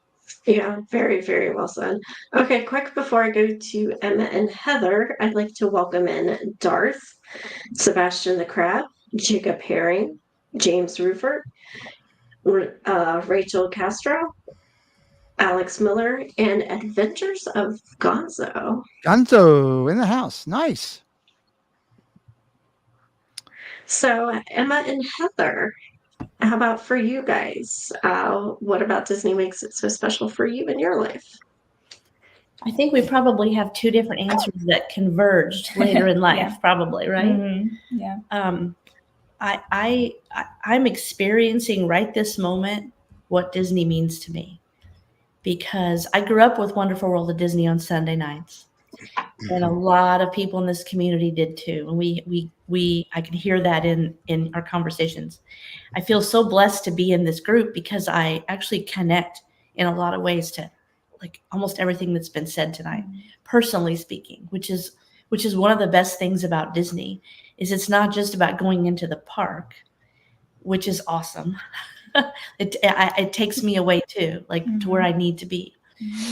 Speaker 4: Yeah, very, very well said. Okay, quick before I go to Emma and Heather, I'd like to welcome in Darth, Sebastian the Crab, Jacob Herring, James Rufert, Rachel Castro, Alex Miller, and Adventures of Gonzo.
Speaker 2: Gonzo in the house. Nice.
Speaker 4: So, Emma and Heather, how about for you guys? What about Disney makes it so special for you in your life?
Speaker 7: I think we probably have two different answers that converged later in life,
Speaker 9: Yeah.
Speaker 7: probably, right?
Speaker 9: Mm-hmm. Yeah.
Speaker 7: I'm experiencing right this moment what Disney means to me, because I grew up with Wonderful World of Disney on Sunday nights, and a lot of people in this community did too. And I can hear that in our conversations. I feel so blessed to be in this group because I actually connect in a lot of ways to like almost everything that's been said tonight, personally speaking, which is one of the best things about Disney, is it's not just about going into the park, which is awesome. It takes me away too, like to where I need to be.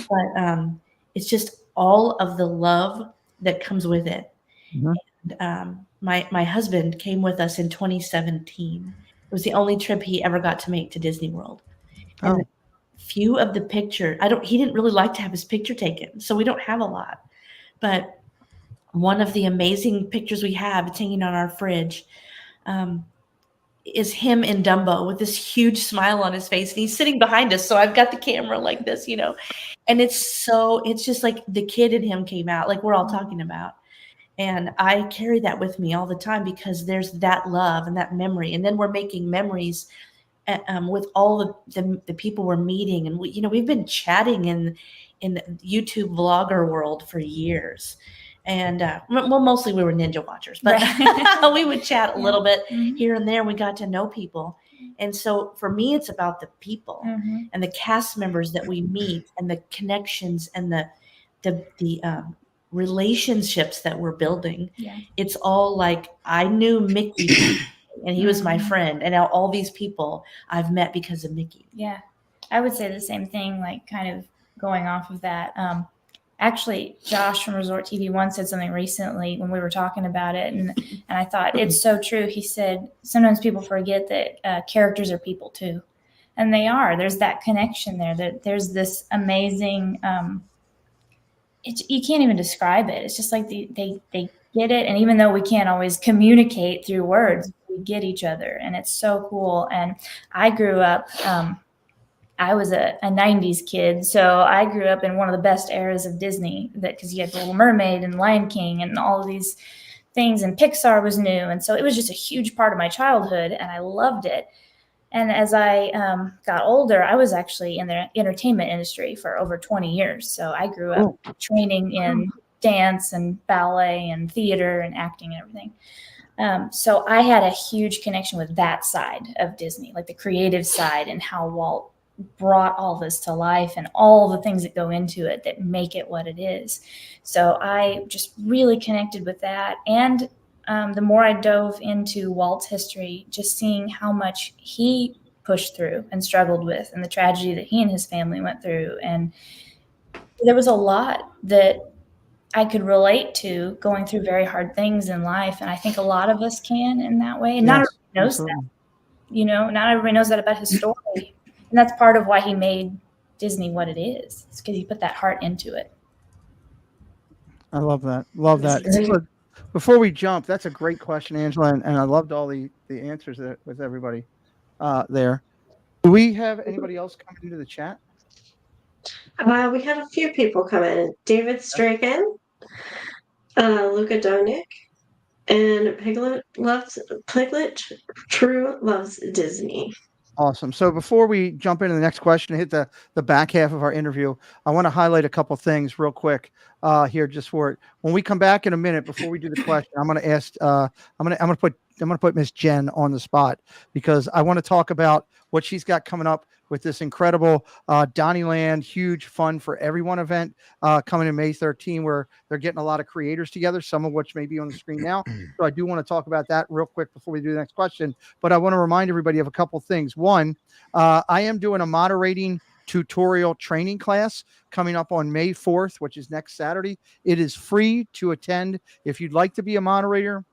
Speaker 7: But it's just all of the love that comes with it. And, my husband came with us in 2017. It was the only trip he ever got to make to Disney World. And few of the picture, he didn't really like to have his picture taken, so we don't have a lot. But one of the amazing pictures we have, it's hanging on our fridge, is him in Dumbo with this huge smile on his face, and he's sitting behind us. So I've got the camera like this, you know, and it's just like the kid in him came out, like we're all talking about. And I carry that with me all the time because there's that love and that memory. And then we're making memories with all the people we're meeting. And we've been chatting in the YouTube vlogger world for years. And mostly we were ninja watchers, but we would chat a little bit here and there. We got to know people. And so for me, it's about the people and the cast members that we meet and the connections and the relationships that we're building. Yeah. It's all like, I knew Mickey and he was my friend, and now all these people I've met because of Mickey.
Speaker 9: Yeah. I would say the same thing, like kind of going off of that. Actually, Josh from Resort TV One said something recently when we were talking about it, and I thought it's so true. He said sometimes people forget that characters are people too, and they are. There's that connection there. That there's this amazing. You can't even describe it. It's just like they get it, and even though we can't always communicate through words, we get each other, and it's so cool. And I grew up. I was a 90s kid, so I grew up in one of the best eras of Disney, because you had The Little Mermaid and Lion King and all of these things, and Pixar was new. And so it was just a huge part of my childhood, and I loved it. And as I got older, I was actually in the entertainment industry for over 20 years. So I grew up training in dance and ballet and theater and acting and everything. So I had a huge connection with that side of Disney, like the creative side, and how Walt brought all this to life and all the things that go into it that make it what it is. So I just really connected with that. And the more I dove into Walt's history, just seeing how much he pushed through and struggled with, and the tragedy that he and his family went through. And there was a lot that I could relate to, going through very hard things in life. And I think a lot of us can in that way. And not everybody knows that, not everybody knows that about his story. And that's part of why he made Disney what it is. It's because he put that heart into it.
Speaker 2: I love that. Love that. So before we jump, that's a great question, Angela. And I loved all the answers with everybody there. Do we have anybody else coming into the chat?
Speaker 4: We had a few people come in. David Straken, Luca Donick, and Piglet True loves Disney.
Speaker 2: Awesome. So before we jump into the next question and hit the back half of our interview, I want to highlight a couple things real quick here just for it. When we come back in a minute, before we do the question, I'm going to ask, I'm going to put Miss Jen on the spot, because I want to talk about what she's got coming up with this incredible Donnyland Huge Fun for Everyone event coming in May 13, where they're getting a lot of creators together, some of which may be on the screen now. So I do want to talk about that real quick before we do the next question. But I want to remind everybody of a couple things. One, I am doing a moderating tutorial training class coming up on May 4th, which is next Saturday. It is free to attend. If you'd like to be a moderator,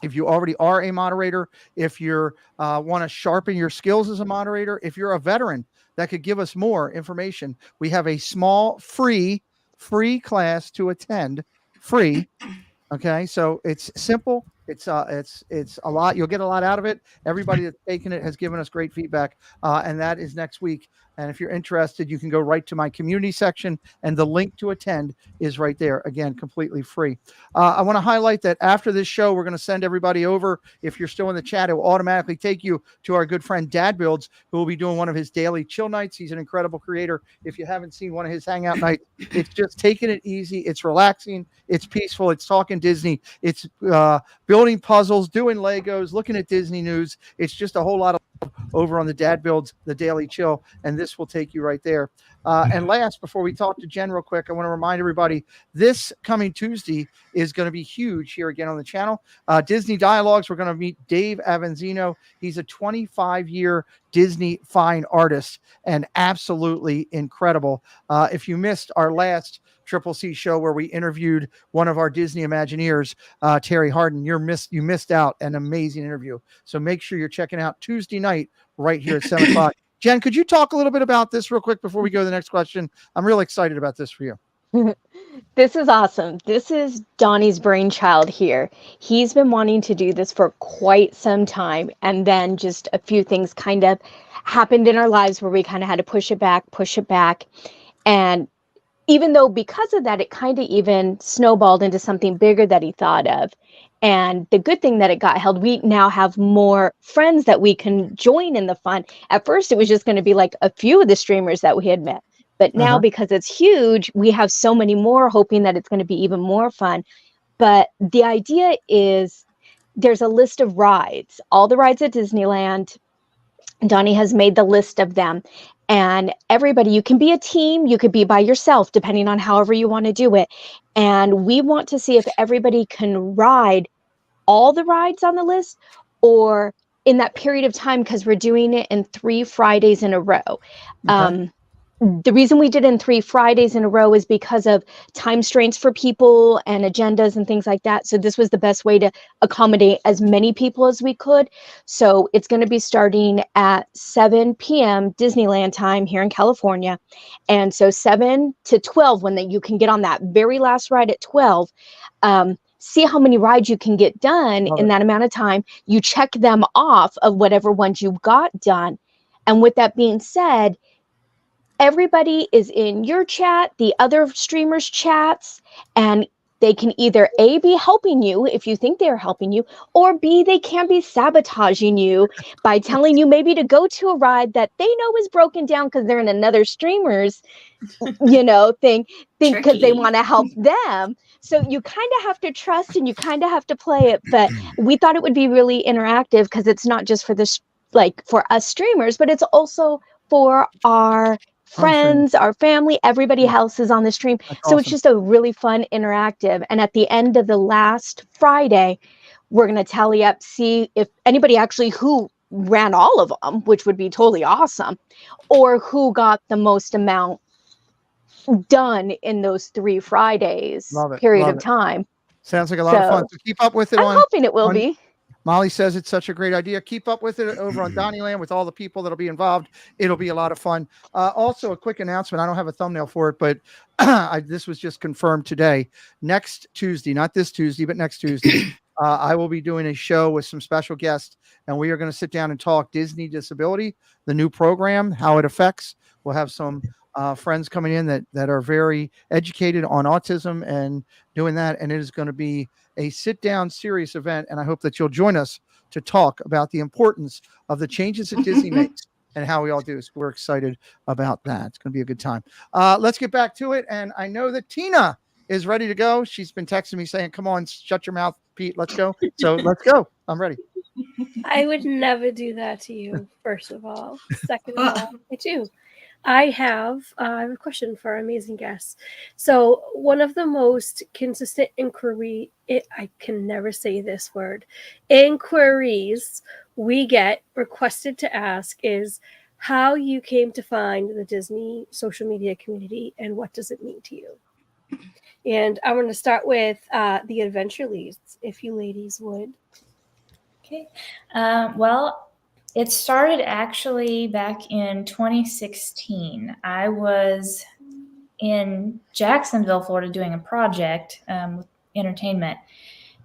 Speaker 2: if you already are a moderator, if you want to sharpen your skills as a moderator, if you're a veteran that could give us more information, we have a small free class to attend, free. Okay, so it's simple. It's a lot. You'll get a lot out of it. Everybody that's taken it has given us great feedback, and that is next week. And if you're interested, you can go right to my community section, and the link to attend is right there. Again, completely free. I want to highlight that after this show, we're going to send everybody over. If you're still in the chat, it will automatically take you to our good friend Dad Builds, who will be doing one of his daily chill nights. He's an incredible creator. If you haven't seen one of his hangout nights, it's just taking it easy. It's relaxing. It's peaceful. It's talking Disney. It's building puzzles, doing Legos, looking at Disney news. It's just a whole lot of over on the Dad Builds, the Daily Chill, and this will take you right there. And last, before we talk to Jen real quick, I want to remind everybody this coming Tuesday is going to be huge here again on the channel. Disney Dialogues, we're going to meet Dave Avanzino. He's a 25-year Disney fine artist and absolutely incredible. If you missed our last Triple C show where we interviewed one of our Disney Imagineers, Terry Harden, you missed out an amazing interview. So make sure you're checking out Tuesday night right here at 7 o'clock. Jen, could you talk a little bit about this real quick before we go to the next question? I'm really excited about this for you.
Speaker 8: This is awesome. This is Donnie's brainchild here. He's been wanting to do this for quite some time. And then just a few things kind of happened in our lives where we kind of had to push it back. And even though because of that, it kind of even snowballed into something bigger that he thought of. And the good thing that it got held, we now have more friends that we can join in the fun. At first, it was just going to be like a few of the streamers that we had met. But now because it's huge, we have so many more, hoping that it's going to be even more fun. But the idea is there's a list of rides, all the rides at Disneyland. Donnie has made the list of them. And everybody, you can be a team, you could be by yourself, depending on however you want to do it. And we want to see if everybody can ride all the rides on the list, or in that period of time, because we're doing it in 3 Fridays in a row. Okay. The reason we did in 3 Fridays in a row is because of time strains for people and agendas and things like that. So this was the best way to accommodate as many people as we could. So it's going to be starting at 7 p.m. Disneyland time here in California. And so 7 to 12, when you can get on that very last ride at 12, see how many rides you can get done in that amount of time. You check them off of whatever ones you got done. And with that being said, everybody is in your chat, the other streamers' chats, and they can either A, be helping you if you think they're helping you, or B, they can be sabotaging you by telling you maybe to go to a ride that they know is broken down because they're in another streamer's, thing because they want to help them. So you kind of have to trust and you kind of have to play it. But we thought it would be really interactive because it's not just for this, like for us streamers, but it's also for our friends, our family, everybody else is on the stream. So it's just a really fun interactive. And at the end of the last Friday, we're going to tally up, see if anybody actually who ran all of them, which would be totally awesome, or who got the most amount done in those 3 Fridays period of time.
Speaker 2: Sounds like a lot of fun. So keep up with it.
Speaker 8: I'm hoping it will be.
Speaker 2: Molly says it's such a great idea. Keep up with it over on Donnyland with all the people that'll be involved. It'll be a lot of fun. Also, a quick announcement. I don't have a thumbnail for it, but this was just confirmed today. Next Tuesday, not this Tuesday, but next Tuesday, I will be doing a show with some special guests, and we are going to sit down and talk Disney Disability, the new program, how it affects. We'll have some friends coming in that are very educated on autism and doing that. And it is going to be a sit-down, serious event. And I hope that you'll join us to talk about the importance of the changes that Disney makes and how we all do. So we're excited about that. It's going to be a good time. Let's get back to it. And I know that Tina is ready to go. She's been texting me saying, come on, shut your mouth, Pete. Let's go. So let's go. I'm ready.
Speaker 3: I would never do that to you, first of all. Second of all, I do. I have a question for our amazing guests. So one of the most consistent I can never say this word, inquiries we get requested to ask is how you came to find the Disney social media community and what does it mean to you? And I'm going to start with the Adventure Leads, if you ladies would.
Speaker 9: Okay. Well, it started actually back in 2016. I was in Jacksonville, Florida, doing a project with entertainment,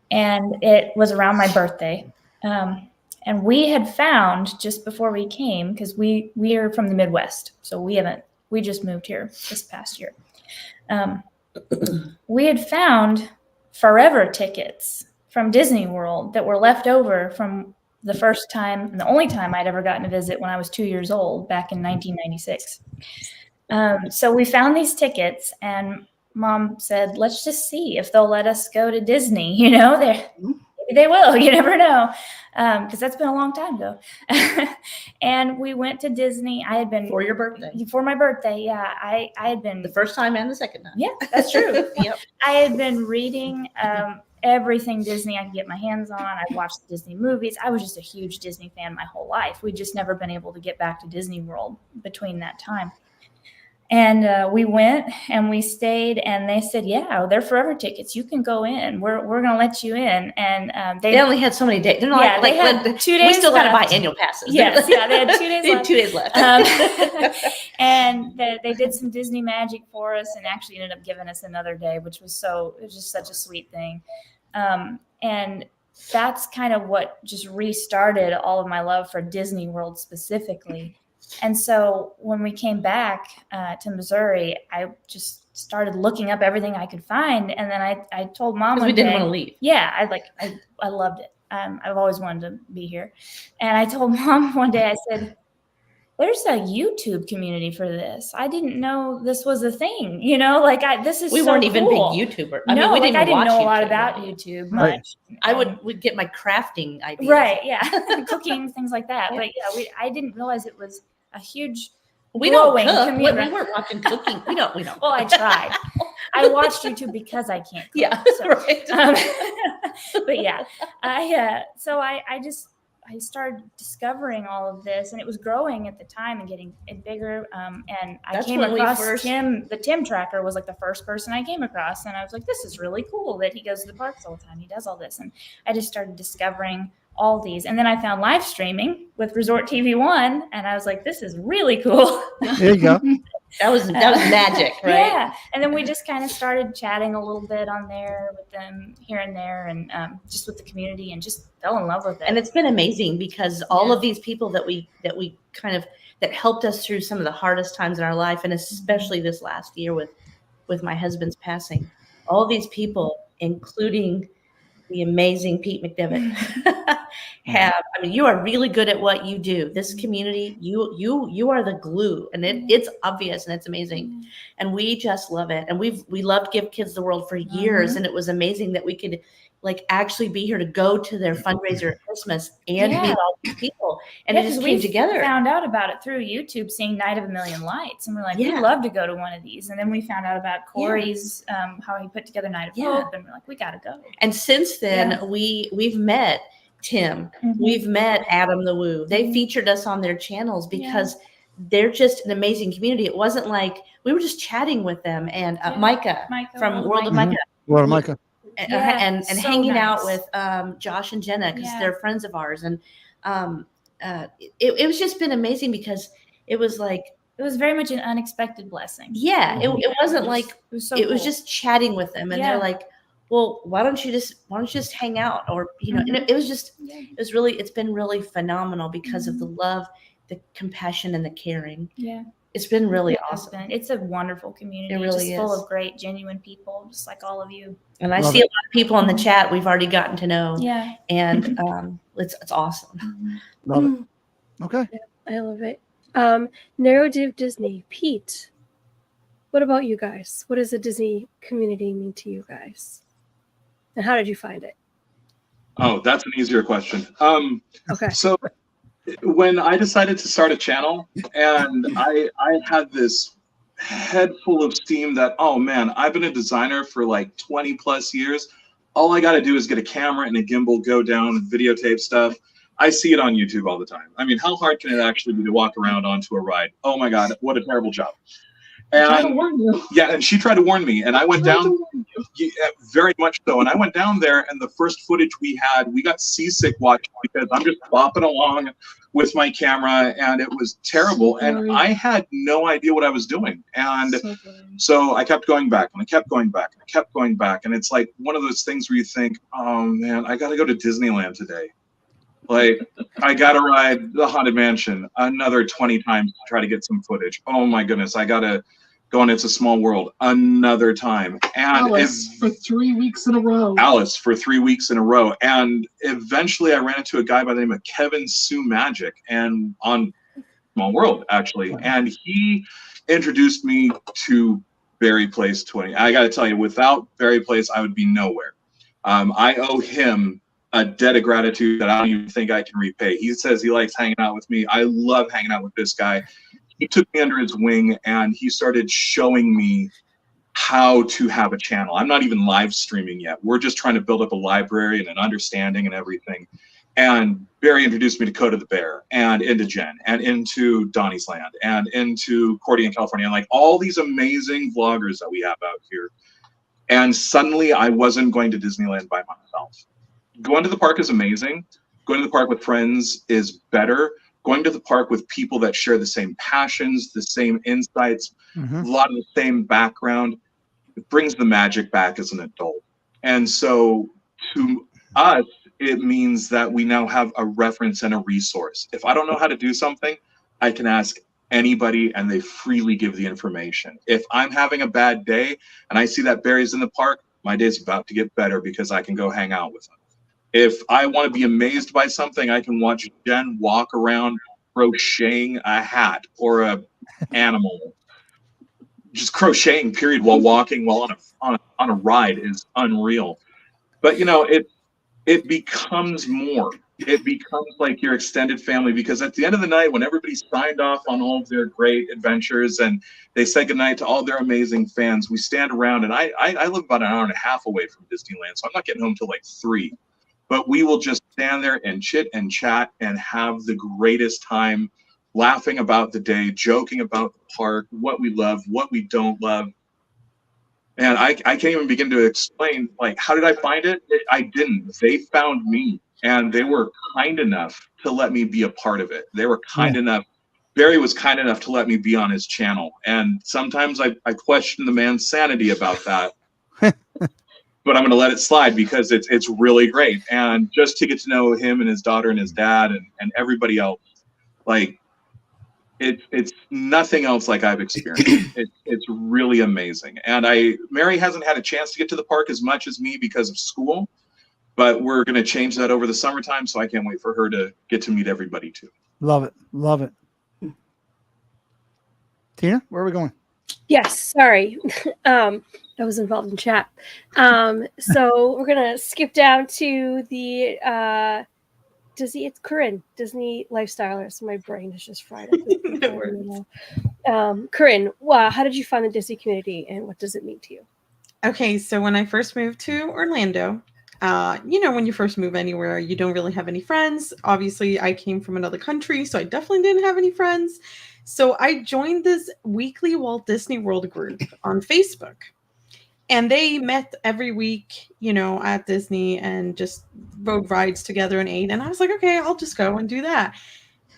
Speaker 9: and it was around my birthday. And we had found just before we came, because we are from the Midwest, so we just moved here this past year. We had found forever tickets from Disney World that were left over from the first time and the only time I'd ever gotten to visit when I was 2 years old back in 1996. So we found these tickets and Mom said, let's just see if they'll let us go to Disney. They will, you never know. Because that's been a long time ago. And we went to Disney. I had been
Speaker 7: for your birthday.
Speaker 9: For my birthday, yeah. I had been
Speaker 7: the first time and the second time.
Speaker 9: Yeah, that's true.
Speaker 7: Yep.
Speaker 9: I had been reading everything Disney I could get my hands on. I watched the Disney movies. I was just a huge Disney fan my whole life. We'd just never been able to get back to Disney World between that time. And we went and we stayed, and they said, "Yeah, they're forever tickets. You can go in. We're going to let you in." And they
Speaker 7: only had so many days. They're not
Speaker 9: they had 2 days.
Speaker 7: We still got to buy
Speaker 9: left.
Speaker 7: Annual passes.
Speaker 9: Yes, yeah, they had 2 days.
Speaker 7: They had 2 days left.
Speaker 9: And they did some Disney magic for us, and actually ended up giving us another day, which was it was just such a sweet thing. And that's kind of what just restarted all of my love for Disney World specifically. And so when we came back to Missouri, I just started looking up everything I could find. And then I told Mom one
Speaker 7: we didn't
Speaker 9: day,
Speaker 7: want to leave.
Speaker 9: Yeah, I loved it. I've always wanted to be here. And I told Mom one day, I said, there's a YouTube community for this. I didn't know this was a thing. This is
Speaker 7: we
Speaker 9: so
Speaker 7: weren't even
Speaker 9: cool.
Speaker 7: big YouTuber.
Speaker 9: I
Speaker 7: mean,
Speaker 9: didn't know
Speaker 7: YouTube,
Speaker 9: a lot about YouTube much.
Speaker 7: I would get my crafting ideas.
Speaker 9: Right, yeah. Cooking, things like that. Yeah. But I didn't realize it was a huge
Speaker 7: we don't cook.
Speaker 9: Community.
Speaker 7: We weren't watching cooking. We don't.
Speaker 9: Well, I tried. I watched YouTube because I can't cook.
Speaker 7: Yeah,
Speaker 9: so.
Speaker 7: Right.
Speaker 9: But yeah, I started discovering all of this, and it was growing at the time and getting bigger. And I came across Tim. The Tim tracker was like the first person I came across, and I was like, "This is really cool that he goes to the parks all the time. He does all this." And I just started discovering all these, and then I found live streaming with Resort TV 1, and I was like, "This is really cool."
Speaker 2: There you go.
Speaker 7: That was magic, right?
Speaker 9: Yeah, and then we just kind of started chatting a little bit on there with them here and there, and just with the community, and just fell in love with it.
Speaker 7: And it's been amazing because all of these people that helped us through some of the hardest times in our life, and especially this last year with my husband's passing, all these people, including the amazing Pete McDevitt, I mean, you are really good at what you do. This community, you are the glue, and it's obvious and it's amazing. And we just love it. And we loved Give Kids the World for years. And it was amazing that we could like actually be here to go to their fundraiser at Christmas and meet all these people. And it just came together.
Speaker 9: We found out about it through YouTube, seeing Night of a Million Lights. And we're like, we'd love to go to one of these. And then we found out about Corey's, how he put together Night of Hope. And we're like, we got to go.
Speaker 7: And since then, we've met Tim. We've met Adam the Woo. They featured us on their channels because they're just an amazing community. It wasn't like we were just chatting with them. And Micah from World of Micah.
Speaker 2: World of Micah.
Speaker 7: And
Speaker 9: so
Speaker 7: hanging
Speaker 9: nice.
Speaker 7: out with Josh and Jenna because they're friends of ours. And it was just been amazing because it was like,
Speaker 9: it was very much an unexpected blessing.
Speaker 7: Yeah. It wasn't like, it was just chatting with them. And they're like, well, why don't you just hang out? Or, you know, and it was just, it's been really phenomenal because of the love, the compassion, and the caring.
Speaker 9: Yeah.
Speaker 7: It's been really awesome.
Speaker 9: It's a wonderful community.
Speaker 7: It really
Speaker 9: just full of great, genuine people, just like all of you.
Speaker 7: And I see a lot of people in the chat we've already gotten to know.
Speaker 9: Yeah.
Speaker 7: And it's awesome.
Speaker 2: Love it. Okay.
Speaker 3: Yeah, I love it. Narrative Disney. Pete, what about you guys? What does the Disney community mean to you guys? And how did you find it?
Speaker 10: Oh, that's an easier question.
Speaker 3: Okay.
Speaker 10: So when I decided to start a channel, and I had this head full of steam that, oh man, I've been a designer for like 20 plus years. All I got to do is get a camera and a gimbal, go down and videotape stuff. I see it on YouTube all the time. I mean, how hard can it actually be to walk around onto a ride? Oh my God, what a terrible job. And yeah, and she tried to warn me, and I went down very much so. And I went down there, and the first footage we had, we got seasick watching because I'm just bopping along with my camera, and it was terrible. And I had no idea what I was doing. And so I kept going back, and I kept going back, and I kept going back. And it's like one of those things where you think, oh man, I got to go to Disneyland today. Like, I got to ride the Haunted Mansion another 20 times to try to get some footage. Oh my goodness, I got to go on It's a Small World another time. And
Speaker 12: Alice for 3 weeks in a row.
Speaker 10: Alice for 3 weeks in a row. And eventually I ran into a guy by the name of Kevin Sue Magic, and on Small World, actually. And he introduced me to Barry Place 20. I got to tell you, without Barry Place, I would be nowhere. I owe him a debt of gratitude that I don't even think I can repay. He says he likes hanging out with me. I love hanging out with this guy. He took me under his wing, and he started showing me how to have a channel. I'm not even live streaming yet. We're just trying to build up a library and an understanding and everything. And Barry introduced me to Coda the Bear, and into Jen, and into Donnie's Land, and into Cordy in California, and like all these amazing vloggers that we have out here. And suddenly I wasn't going to Disneyland by myself. Going to the park is amazing. Going to the park with friends is better. Going to the park with people that share the same passions, the same insights, a lot of the same background, it brings the magic back as an adult. And so to us, it means that we now have a reference and a resource. If I don't know how to do something, I can ask anybody and they freely give the information. If I'm having a bad day and I see that Barry's in the park, my day's about to get better because I can go hang out with him. If I want to be amazed by something, I can watch Jen walk around crocheting a hat or a animal. Just crocheting, period, while walking, while on a ride is unreal. But you know, it becomes more. It becomes like your extended family, because at the end of the night, when everybody's signed off on all of their great adventures and they say goodnight to all their amazing fans, we stand around, and I live about an hour and a half away from Disneyland, so I'm not getting home till like 3. But we will just stand there and chit and chat and have the greatest time, laughing about the day, joking about the park, what we love, what we don't love. And I can't even begin to explain, like, how did I find it? I didn't. They found me, and they were kind enough to let me be a part of it. They were kind enough. Barry was kind enough to let me be on his channel. And sometimes I question the man's sanity about that. But I'm going to let it slide because it's really great. And just to get to know him and his daughter and his dad and everybody else, like, It's nothing else like I've experienced. It's really amazing. And Mary hasn't had a chance to get to the park as much as me because of school, but we're going to change that over the summertime. So I can't wait for her to get to meet everybody too.
Speaker 2: Love it. Love it. Tina, where are we going?
Speaker 3: Yes, sorry. I was involved in chat. So we're gonna skip down to the Disney. It's Corinne, Disney Lifestylers. My brain is just fried. Corinne, how did you find the Disney community, and what does it mean to you?
Speaker 11: Okay, so when I first moved to Orlando, when you first move anywhere, you don't really have any friends. Obviously, I came from another country, so I definitely didn't have any friends. So I joined this weekly Walt Disney World group on Facebook. And they met every week, at Disney and just rode rides together and ate. And I was like, okay, I'll just go and do that.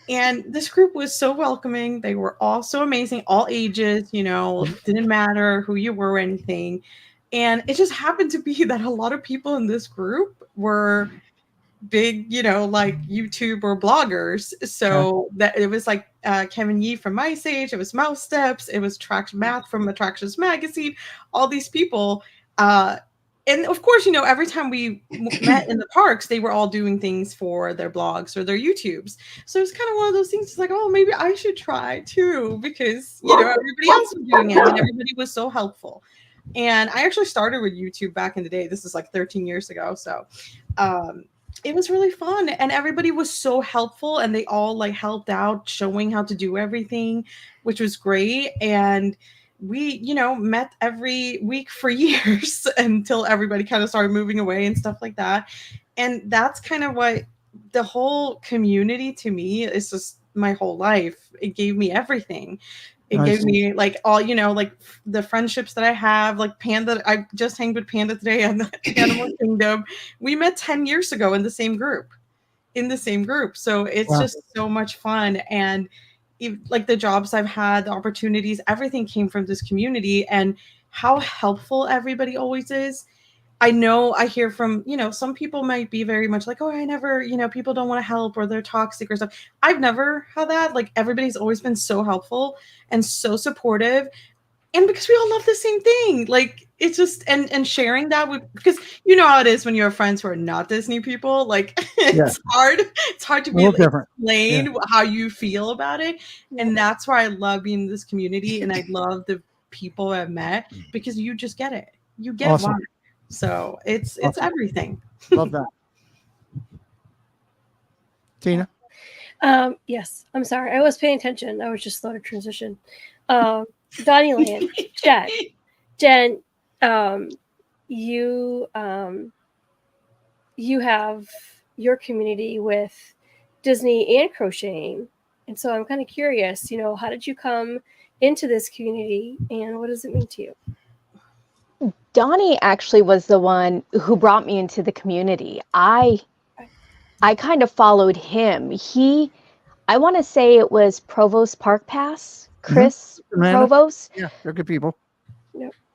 Speaker 11: And this group was so welcoming. They were all so amazing, all ages, didn't matter who you were or anything. And it just happened to be that a lot of people in this group were big, like YouTube or bloggers. So that it was like Kevin Yee from My Sage, it was Mouse Steps, it was Matt from Attractions Magazine, all these people. And of course, every time we met in the parks, they were all doing things for their blogs or their YouTubes. So it was kind of one of those things. It's like, oh, maybe I should try too, because everybody else was doing it, and everybody was so helpful. And I actually started with YouTube back in the day. This is like 13 years ago. So it was really fun, and everybody was so helpful, and they all helped out showing how to do everything, which was great. And we met every week for years until everybody kind of started moving away and stuff like that. And that's kind of what the whole community to me is, just my whole life. It gave me everything. It gave me all, the friendships that I have, like Panda. I just hanged with Panda today on the Animal Kingdom. We met 10 years ago in the same group. So it's just so much fun. And the jobs I've had, the opportunities, everything came from this community, and how helpful everybody always is. I know I hear from, some people might be very much like, oh, I never, people don't want to help, or they're toxic or stuff. I've never had that. Everybody's always been so helpful and so supportive. And because we all love the same thing, it's just, and sharing that because how it is when you have friends who are not Disney people, it's hard to be explain how you feel about it. And that's why I love being in this community, and I love the people I've met, because you just get it. You get why. So it's everything.
Speaker 2: Love that. Tina?
Speaker 3: Yes, I'm sorry. I was paying attention. I was just slow to transition. Donnieland, Jen, you have your community with Disney and crocheting. And so I'm kind of curious, how did you come into this community, and what does it mean to you?
Speaker 8: Donnie actually was the one who brought me into the community. I kind of followed him. I want to say it was Provost Park Pass, Chris Provost.
Speaker 2: Yeah, they're good people.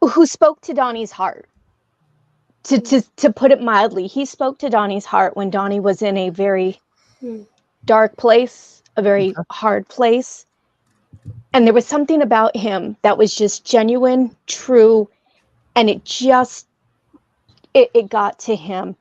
Speaker 8: Who spoke to Donnie's heart. To put it mildly, he spoke to Donnie's heart when Donnie was in a very dark place, a very hard place. And there was something about him that was just genuine, true, and it got to him.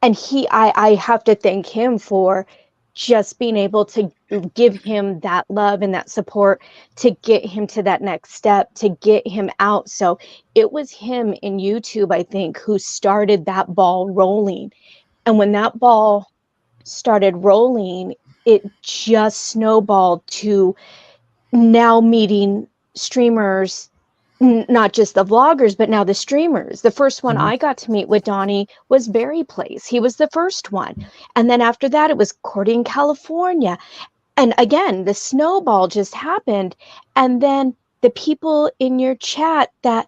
Speaker 8: And I have to thank him for just being able to give him that love and that support to get him to that next step, to get him out. So it was him in YouTube, I think, who started that ball rolling. And when that ball started rolling, it just snowballed to now meeting streamers, not just the vloggers, but now the streamers. The first one I got to meet with Donnie was Barry Place. He was the first one. And then after that, it was Cordy in California. And again, the snowball just happened. And then the people in your chat that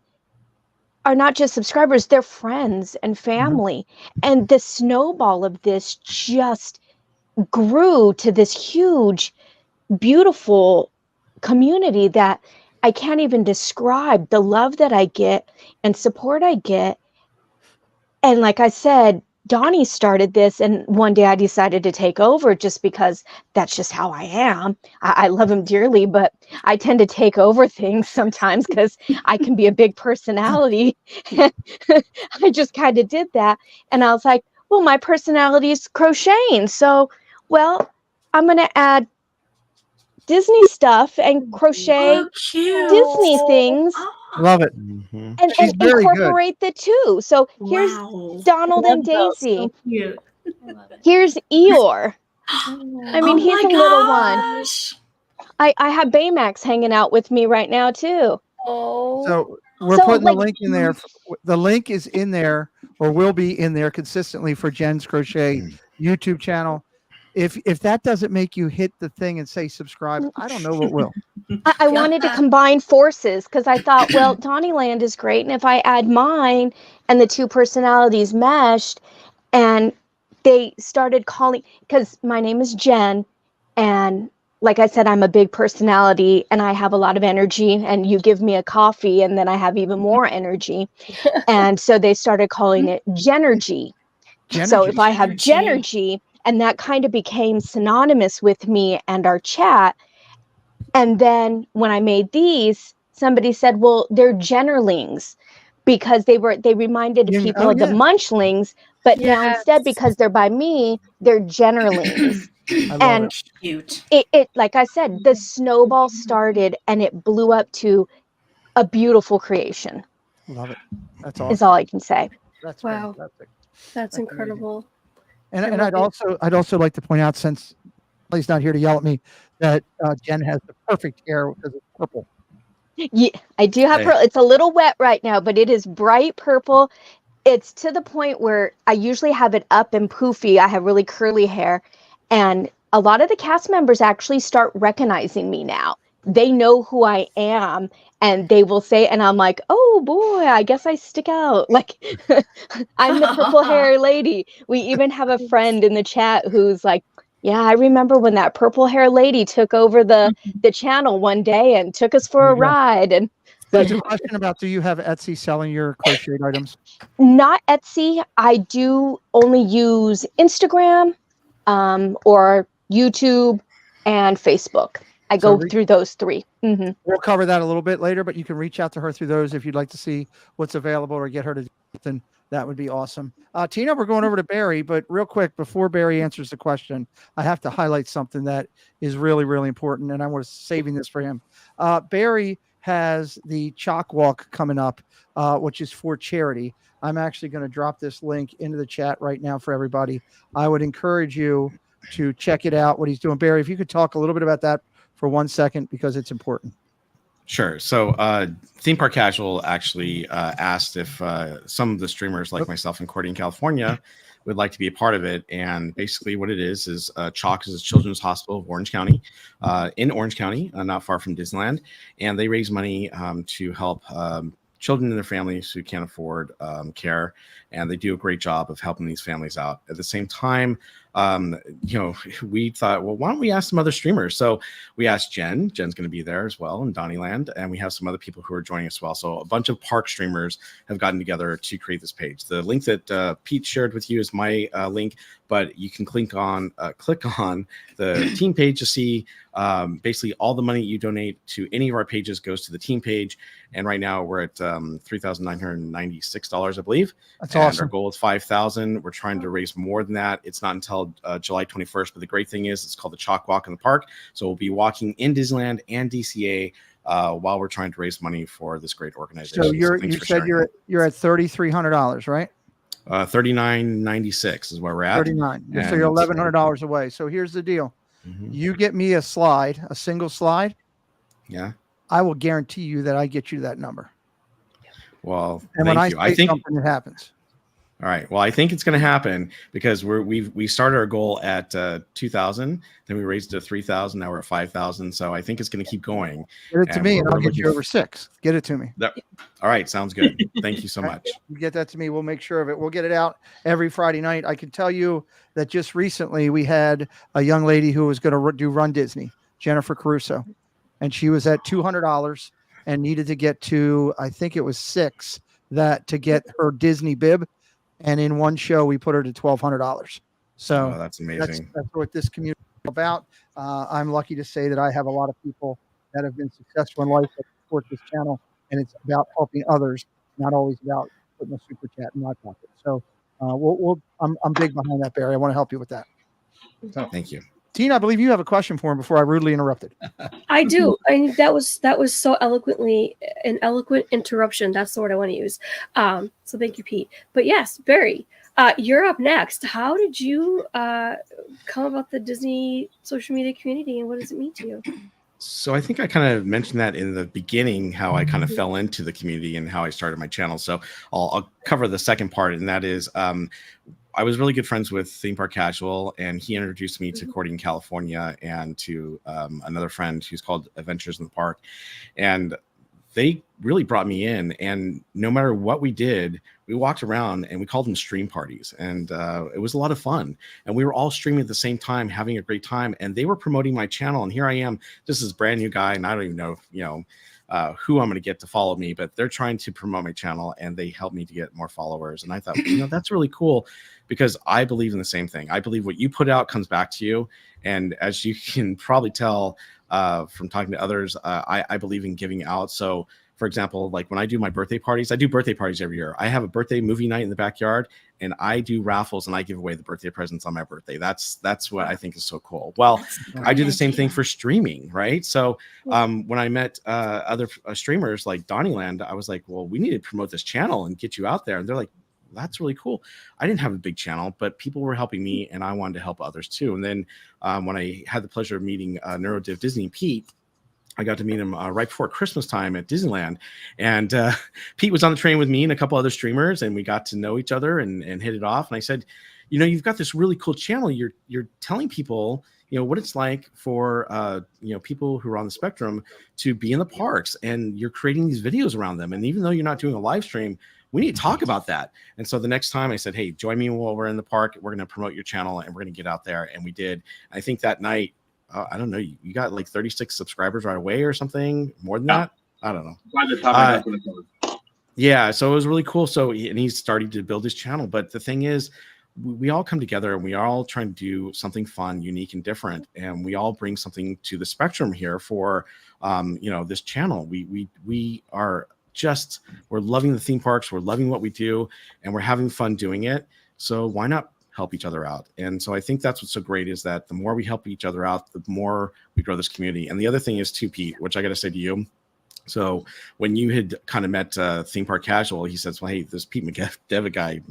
Speaker 8: are not just subscribers, they're friends and family. And the snowball of this just grew to this huge, beautiful community that I can't even describe. The love that I get and support I get. And like I said, Donnie started this, and one day I decided to take over just because that's just how I am. I love him dearly, but I tend to take over things sometimes because I can be a big personality. I just kind of did that. And I was like, well, my personality is crocheting. So, well, I'm going to add Disney stuff and crochet Disney things.
Speaker 2: Love it.
Speaker 8: And
Speaker 2: She's very good.
Speaker 8: incorporate the two. So here's Donald and Daisy.
Speaker 5: So cute.
Speaker 8: Here's Eeyore. I mean, he's a little one. I have Baymax hanging out with me right now too.
Speaker 3: Oh.
Speaker 2: So we're putting the link in there. The link is in there, or will be in there consistently for Jen's Crochet YouTube channel. If that doesn't make you hit the thing and say subscribe, I don't know what will.
Speaker 8: I wanted to combine forces because I thought, well, Donnieland is great, and if I add mine and the two personalities meshed, and they started calling, because my name is Jen, and like I said, I'm a big personality and I have a lot of energy, and you give me a coffee and then I have even more energy. And so they started calling it Genergy. So if I have Genergy, and that kind of became synonymous with me and our chat. And then when I made these, somebody said, well, they're Jennerlings, because they reminded people of the Munchlings, but now instead, because they're by me, they're Jennerlings. And
Speaker 5: cute.
Speaker 8: It like I said, the snowball started and it blew up to a beautiful creation.
Speaker 2: Love it. That's awesome.
Speaker 8: Is all I can say.
Speaker 2: That's
Speaker 3: wow.
Speaker 2: fantastic.
Speaker 3: That's incredible.
Speaker 2: And I'd also like to point out, since he's not here to yell at me, that Jen has the perfect hair because it's purple.
Speaker 8: Yeah, I do have purple. It's a little wet right now, but it is bright purple. It's to the point where I usually have it up and poofy. I have really curly hair, and a lot of the cast members actually start recognizing me now. They know who I am, and they will say, and I'm like, oh boy, I guess I stick out. Like, I'm the purple hair lady. We even have a friend in the chat who's like, yeah, I remember when that purple hair lady took over the channel one day and took us for a ride. And
Speaker 2: there's a question about, do you have Etsy selling your crocheted items?
Speaker 8: Not Etsy. I do only use Instagram, or YouTube and Facebook. I go through those three. Mm-hmm.
Speaker 2: We'll cover that a little bit later, but you can reach out to her through those if you'd like to see what's available or get her to do something. That would be awesome. Tina, we're going over to Barry, but real quick, before Barry answers the question, I have to highlight something that is really, really important, and I was saving this for him. Barry has the Chalk Walk coming up, which is for charity. I'm actually going to drop this link into the chat right now for everybody. I would encourage you to check it out, what he's doing. Barry, if you could talk a little bit about that for 1 second, because it's important.
Speaker 6: Sure. So Theme Park Casual actually asked if some of the streamers like myself in Cordy, California would like to be a part of it. And basically what it is Chalk is a children's hospital of Orange County, in Orange County, not far from Disneyland. And they raise money to help children and their families who can't afford care. And they do a great job of helping these families out. At the same time, we thought, well, why don't we ask some other streamers? So we asked Jen. Jen's going to be there as well in Donnieland, and we have some other people who are joining us as well. So a bunch of park streamers have gotten together to create this page. The link that Pete shared with you is my link, but you can click on the team page to see basically all the money you donate to any of our pages goes to the team page. And right now we're at $3,996, I believe.
Speaker 2: That's
Speaker 6: and
Speaker 2: awesome.
Speaker 6: Our goal is $5,000. We're trying to raise more than that. It's not until July 21st. But the great thing is it's called the Chalk Walk in the park. So we'll be walking in Disneyland and DCA while we're trying to raise money for this great organization.
Speaker 2: So you said you're at $3,300, right?
Speaker 6: $3,996 is where we're at.
Speaker 2: 39. So you're $1,100 away. So here's the deal. Mm-hmm. You get me a single slide.
Speaker 6: Yeah.
Speaker 2: I will guarantee you that I get you that number.
Speaker 6: Well,
Speaker 2: and when I say something, it happens.
Speaker 6: All right. Well, I think it's going to happen because we started our goal at 2,000, then we raised it to 3,000. Now we're at 5,000. So I think it's going to keep going.
Speaker 2: Get it to me, and I'll get you over 6. Get it to me.
Speaker 6: All right. Sounds good. Thank you so much.
Speaker 2: You get that to me. We'll make sure of it. We'll get it out every Friday night. I can tell you that just recently we had a young lady who was going to do Run Disney, Jennifer Caruso, and she was at $200 and needed to get to, I think it was 6, to get her Disney bib. and in one show we put her to $1,200. So
Speaker 6: that's amazing.
Speaker 2: That's what this community is about. I'm lucky to say that I have a lot of people that have been successful in life that support this channel, and it's about helping others, not always about putting a super chat in my pocket. So I'm big behind that, Barry. I want to help you with that. So,
Speaker 6: thank you.
Speaker 2: Tina, I believe you have a question for him before I rudely interrupted.
Speaker 3: I do. I mean, that was so eloquently an eloquent interruption. That's the word I want to use. So thank you, Pete. But yes, Barry, you're up next. How did you come about the Disney social media community, and what does it mean to you?
Speaker 6: So I think I kind of mentioned that in the beginning, how I kind of fell into the community and how I started my channel. So I'll cover the second part, and that is I was really good friends with Theme Park Casual, and he introduced me to Courting California and to another friend who's called Adventures in the Park. And they really brought me in, and no matter what we did, we walked around and we called them stream parties, and it was a lot of fun, and we were all streaming at the same time, having a great time, and they were promoting my channel, and here I am, just this brand new guy, and I don't even know, who I'm going to get to follow me, but they're trying to promote my channel, and they helped me to get more followers. And I thought, that's really cool, because I believe in the same thing. I believe what you put out comes back to you, and as you can probably tell from talking to others, I believe in giving out. So for example, like when I do my birthday parties, I do birthday parties every year. I have a birthday movie night in the backyard, and I do raffles, and I give away the birthday presents on my birthday. That's what I think is so cool. Well, I do the same thing for streaming, right? So when I met other streamers like Donnyland, I was like, well, we need to promote this channel and get you out there. And they're like, that's really cool. I didn't have a big channel, but people were helping me, and I wanted to help others too. And then when I had the pleasure of meeting NeuroDiv Disney, Pete, I got to meet him right before Christmas time at Disneyland, and Pete was on the train with me and a couple other streamers, and we got to know each other and hit it off. And I said, you've got this really cool channel. You're telling people, what it's like for people who are on the spectrum to be in the parks, and you're creating these videos around them. And even though you're not doing a live stream, we need to talk about that. And so the next time I said, hey, join me while we're in the park. We're going to promote your channel, and we're going to get out there. And we did. I think that night, I don't know, you got like 36 subscribers right away or something, more than that. I don't know.
Speaker 10: By the time
Speaker 6: yeah, so it was really cool. So and he's starting to build his channel. But the thing is, we all come together, and we are all trying to do something fun, unique, and different. And we all bring something to the spectrum here for this channel. We are we're loving the theme parks, we're loving what we do, and we're having fun doing it. So why not help each other out? And so I think that's what's so great, is that the more we help each other out, the more we grow this community. And the other thing is too, Pete, which I got to say to you, so when you had kind of met Theme Park Casual, he says, well, hey, this Pete McDevitt guy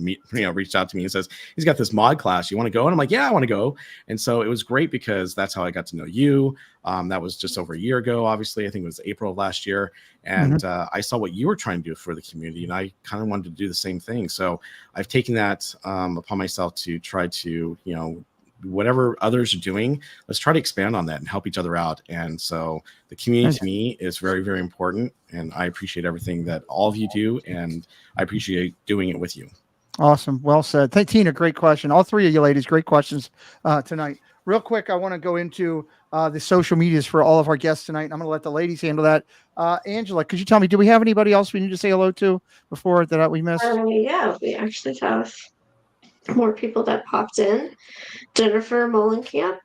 Speaker 6: reached out to me and says, he's got this mod class. You want to go? And I'm like, yeah, I want to go. And so it was great, because that's how I got to know you. That was just over a year ago, obviously. I think it was April of last year. And I saw what you were trying to do for the community, and I kind of wanted to do the same thing. So I've taken that upon myself to try to, whatever others are doing, let's try to expand on that and help each other out. And so the community to me is very, very important, and I appreciate everything that all of you do, and I appreciate doing it with you.
Speaker 2: Awesome. Well said. Tina, great question. All three of you ladies, great questions tonight. Real quick, I want to go into the social medias for all of our guests tonight. I'm going to let the ladies handle that. Angela, could you tell me, do we have anybody else we need to say hello to before that we missed?
Speaker 4: Yeah, we actually have more people that popped in. Jennifer Mollenkamp,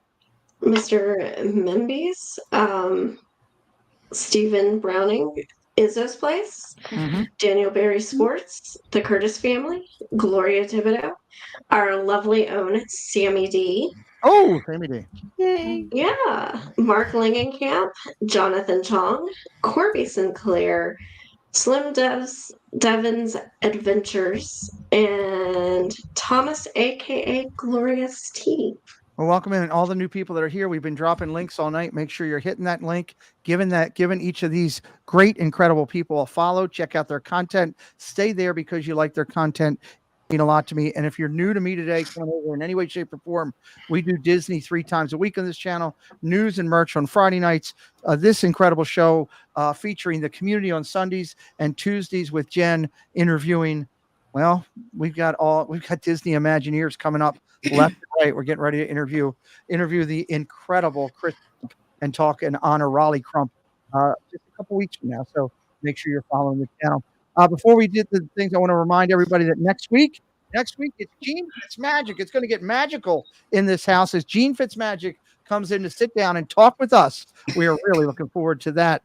Speaker 4: Mr. Membies, Stephen Browning, Izzo's Place, Daniel Berry Sports, the Curtis family, Gloria Thibodeau, our lovely own Sammy D.
Speaker 2: Oh, Sammy D.
Speaker 4: Yay. Yeah. Mark Langenkamp, Jonathan Chong, Corby Sinclair, Slim Devon's Adventures, and Thomas, aka Glorious T.
Speaker 2: Well, welcome in all the new people that are here. We've been dropping links all night. Make sure you're hitting that link, giving each of these great, incredible people a follow. Check out their content. Stay there because you like their content. Mean a lot to me. And if you're new to me today, come over in any way, shape, or form. We do Disney 3 times a week on this channel, news and merch on Friday nights. This incredible show featuring the community on Sundays, and Tuesdays with Jen interviewing. Well, we've got Disney Imagineers coming up left and right. We're getting ready to interview the incredible Chris and talk and honor Raleigh Crump just a couple weeks from now. So make sure you're following the channel. Before we did the things, I want to remind everybody that next week Next week, it's Gene Fitzmagic. It's going to get magical in this house as Gene Fitzmagic comes in to sit down and talk with us. We are really looking forward to that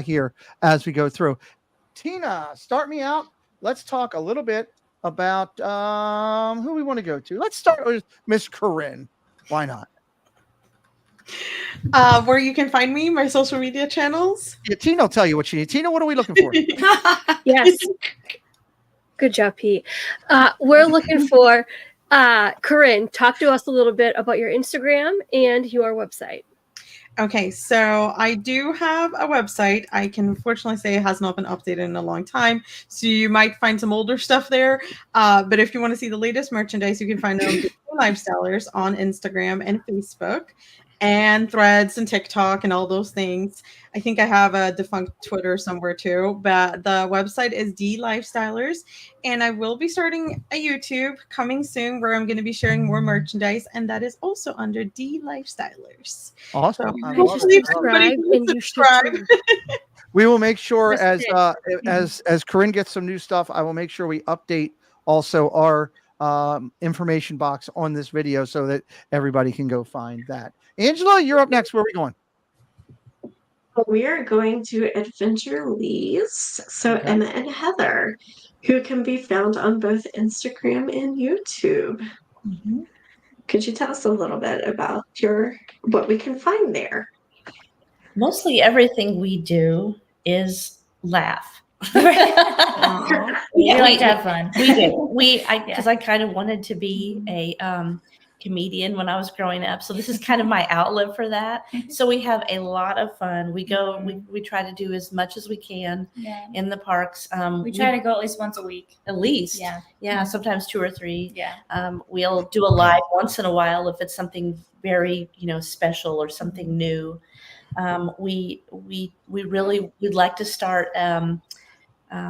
Speaker 2: here as we go through. Tina, start me out. Let's talk a little bit about who we want to go to. Let's start with Miss Corinne. Why not?
Speaker 11: Where you can find me, my social media channels.
Speaker 2: Yeah, Tina will tell you what you need. Tina, what are we looking for?
Speaker 3: Yes. Good job, Pete. We're looking for Corinne. Talk to us a little bit about your Instagram and your website.
Speaker 11: Okay, so I do have a website. I can unfortunately say it has not been updated in a long time, so you might find some older stuff there. But if you want to see the latest merchandise, you can find it on Disney Lifestylers on Instagram and Facebook, and Threads and TikTok and all those things. I think I have a defunct Twitter somewhere too, but the website is D Lifestylers, and I will be starting a YouTube coming soon where I'm going to be sharing more merchandise, and that is also under D Lifestylers.
Speaker 2: Awesome.
Speaker 11: So
Speaker 2: I love
Speaker 11: hopefully
Speaker 2: it.
Speaker 11: everybody will subscribe.
Speaker 2: We will make sure as Corinne gets some new stuff, I will make sure we update also our information box on this video so that everybody can go find that. Angela, you're up next. Where are we going?
Speaker 4: We are going to Adventure Lee's. So
Speaker 2: Okay.
Speaker 4: Emma and Heather, who can be found on both Instagram and YouTube.
Speaker 7: Mm-hmm.
Speaker 4: Could you tell us a little bit about what we can find there?
Speaker 7: Mostly everything we do is laugh.
Speaker 9: We like to have fun.
Speaker 7: We do. Because I kind of wanted to be a comedian when I was growing up. So this is kind of my outlet for that. So we have a lot of fun. We go, we try to do as much as we can in the parks.
Speaker 9: We try to go at least once a week.
Speaker 7: At least.
Speaker 9: Yeah.
Speaker 7: Yeah, sometimes 2 or 3.
Speaker 9: Yeah.
Speaker 7: We'll do a live once in a while if it's something very, special or something new. We'd like to start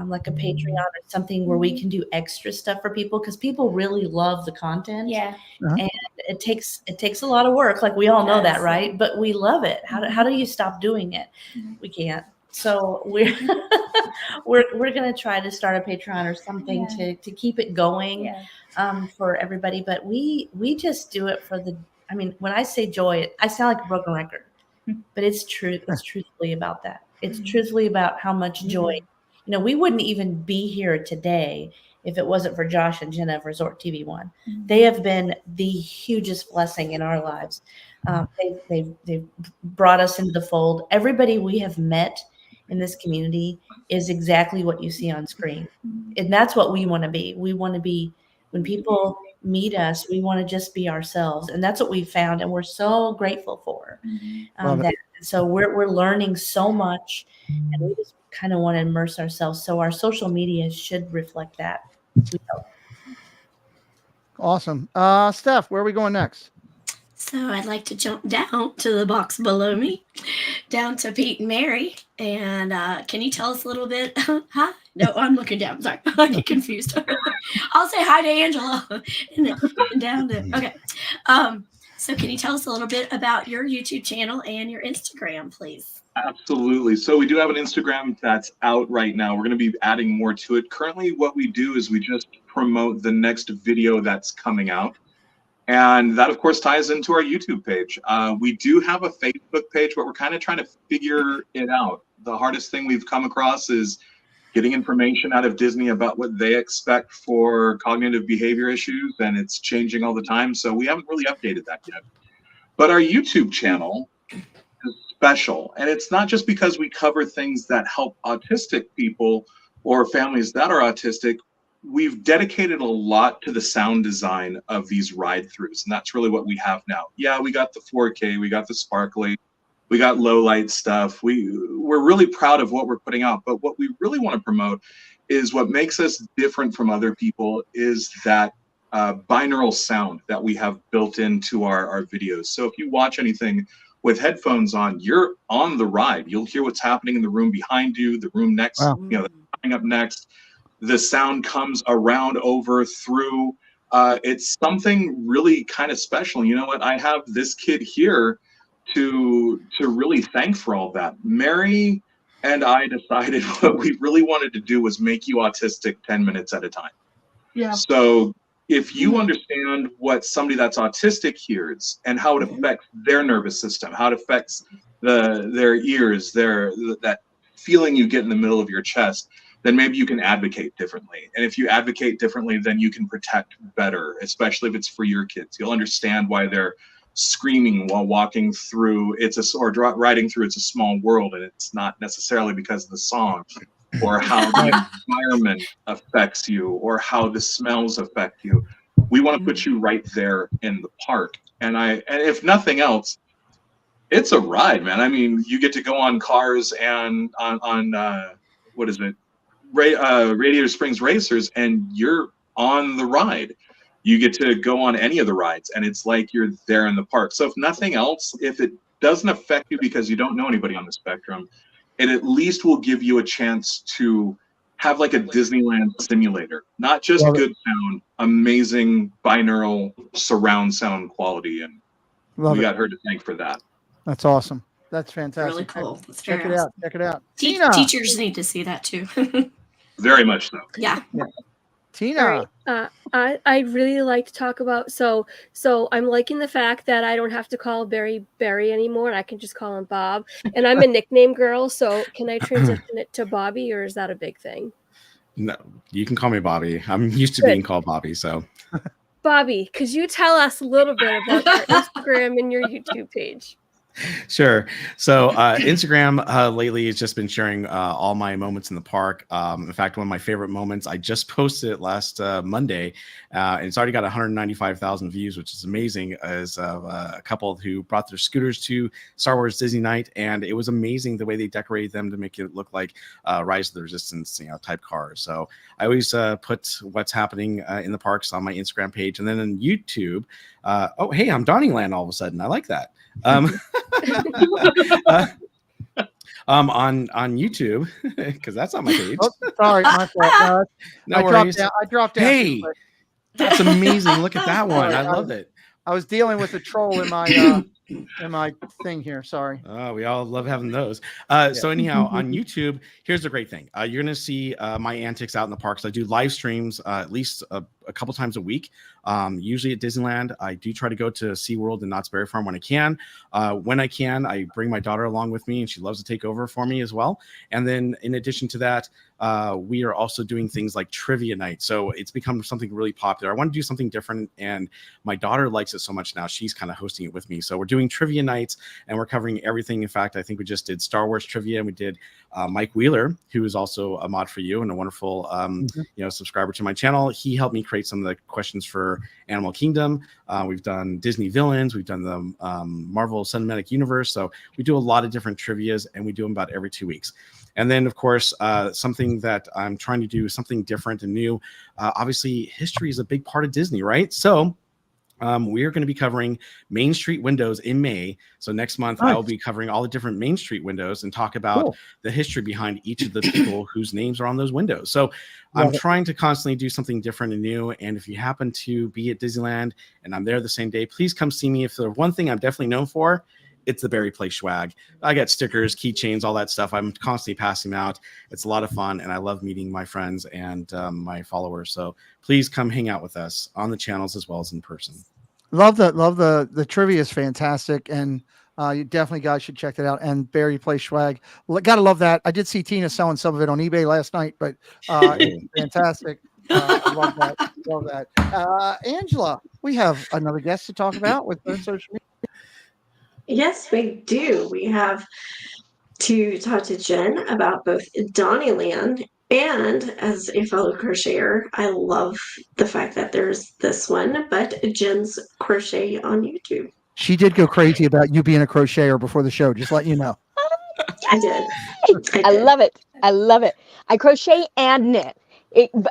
Speaker 7: like a Patreon or something where we can do extra stuff for people, because people really love the content.
Speaker 9: Yeah.
Speaker 7: And it takes a lot of work. Like we all know that, right? But we love it. How do you stop doing it? We can't. So we're gonna try to start a Patreon or something to keep it going for everybody. But we just do it for when I say joy, I sound like a broken record, but it's true. It's truthfully about that. It's truthfully about how much joy. We wouldn't even be here today if it wasn't for Josh and Jenna of Resort TV One. They have been the hugest blessing in our lives. They've brought us into the fold. Everybody we have met in this community is exactly what you see on screen. And that's what we want to be. We want to be, when people meet us, we want to just be ourselves. And that's what we found. And we're so grateful for that. So we're learning so much, and we just kind of want to immerse ourselves. So our social media should reflect that. We hope.
Speaker 2: Awesome. Steph, where are we going next?
Speaker 5: So I'd like to jump down to the box below me, down to Pete and Mary. And can you tell us a little bit? Huh? No, I'm looking down. Sorry, I get confused. I'll say hi to Angela. And then down to, okay. So can you tell us a little bit about your YouTube channel and your Instagram, please?
Speaker 10: Absolutely. So we do have an Instagram that's out right now. We're going to be adding more to it. Currently, what we do is we just promote the next video that's coming out. And that, of course, ties into our YouTube page. We do have a Facebook page, but we're kind of trying to figure it out. The hardest thing we've come across is getting information out of Disney about what they expect for cognitive behavior issues, and it's changing all the time. So we haven't really updated that yet. But our YouTube channel is special. And it's not just because we cover things that help autistic people or families that are autistic. We've dedicated a lot to the sound design of these ride-throughs, and that's really what we have now. Yeah, we got the 4K, we got the sparkly, we got low light stuff. We're really proud of what we're putting out, but what we really want to promote is what makes us different from other people is that binaural sound that we have built into our videos. So if you watch anything with headphones on, you're on the ride. You'll hear what's happening in the room behind you, the room next, coming up next. The sound comes around, over, through. It's something really kind of special. You know what? I have this kid here to really thank for all that. Mary and I decided what we really wanted to do was make you autistic 10 minutes at a time.
Speaker 12: Yeah.
Speaker 10: So if you understand what somebody that's autistic hears and how it affects their nervous system, how it affects their ears, that feeling you get in the middle of your chest, then maybe you can advocate differently. And if you advocate differently, then you can protect better, especially if it's for your kids. You'll understand why they're screaming while walking through riding through It's a Small World, and it's not necessarily because of the song or how the environment affects you or how the smells affect you. We want to put you right there in the park. And if nothing else, it's a ride, man. I mean, you get to go on cars and on what is it? Radiator Springs Racers, and you're on the ride. You get to go on any of the rides, and it's like you're there in the park. So if nothing else, if it doesn't affect you because you don't know anybody on the spectrum, it at least will give you a chance to have like a Disneyland simulator, not just good sound, amazing binaural surround sound quality. And we got her to thank for that.
Speaker 2: That's awesome. That's fantastic.
Speaker 5: Really cool. That's
Speaker 2: Check
Speaker 5: very
Speaker 2: it out.
Speaker 5: awesome.
Speaker 2: Check it out.
Speaker 5: Teachers need to see that too.
Speaker 10: Very much so.
Speaker 5: Yeah.
Speaker 2: Tina.
Speaker 3: I'd really like to talk about so I'm liking the fact that I don't have to call Barry anymore, and I can just call him Bob. And I'm a nickname girl, so can I transition it to Bobby, or is that a big thing?
Speaker 6: No, you can call me Bobby. I'm used to being called Bobby, so.
Speaker 3: Bobby, could you tell us a little bit about your Instagram and your YouTube page?
Speaker 6: Sure. So Instagram lately has just been sharing all my moments in the park. In fact, one of my favorite moments, I just posted it last Monday, and it's already got 195,000 views, which is amazing, as a couple who brought their scooters to Star Wars Disney Night, and it was amazing the way they decorated them to make it look like Rise of the Resistance, type cars. So I always put what's happening in the parks on my Instagram page, and then on YouTube. Oh, hey, I'm Donnyland all of a sudden. I like that. On YouTube, because that's on my page.
Speaker 2: Oh, sorry, my fault.
Speaker 6: No
Speaker 2: I
Speaker 6: worries.
Speaker 2: dropped down.
Speaker 6: Hey, that's amazing. Look at that one. I love it.
Speaker 2: I was dealing with a troll in my thing here. Sorry.
Speaker 6: Oh, we all love having those. So anyhow, on YouTube, here's the great thing. You're going to see my antics out in the parks. I do live streams at least a couple times a week. Usually at Disneyland. I do try to go to SeaWorld and Knott's Berry Farm when I can. When I can, I bring my daughter along with me, and she loves to take over for me as well. And then in addition to that, we are also doing things like trivia night. So it's become something really popular. I want to do something different, and my daughter likes it so much now. She's kind of hosting it with me. So we're doing trivia nights, and we're covering everything. In fact, I think we just did Star Wars trivia, and we did Mike Wheeler, who is also a mod for you and a wonderful subscriber to my channel. He helped me create some of the questions for Animal Kingdom. We've done Disney villains. We've done the Marvel Cinematic Universe. So we do a lot of different trivias, and we do them about every 2 weeks. And then, of course, something that I'm trying to do is something different and new. Obviously, history is a big part of Disney, right? So we are going to be covering Main Street windows in May. So next month, I will be covering all the different Main Street windows and talk about the history behind each of the people whose names are on those windows. So I'm trying to constantly do something different and new. And if you happen to be at Disneyland and I'm there the same day, please come see me. If there's one thing I'm definitely known for, it's the Berry Place swag. I got stickers, keychains, all that stuff. I'm constantly passing them out. It's a lot of fun, and I love meeting my friends and my followers. So please come hang out with us on the channels as well as in person.
Speaker 2: Love the trivia is fantastic, and you definitely guys should check that out. And Berry Place swag, gotta love that. I did see Tina selling some of it on eBay last night, but it's fantastic. Love that. Angela, we have another guest to talk about with social media.
Speaker 4: Yes, we do. We have to talk to Jen about both Donnyland and, as a fellow crocheter, I love the fact that there's this one, but Jen's crochet on YouTube.
Speaker 2: She did go crazy about you being a crocheter before the show, just let you know.
Speaker 4: I did.
Speaker 8: I love it. I love it. I crochet and knit.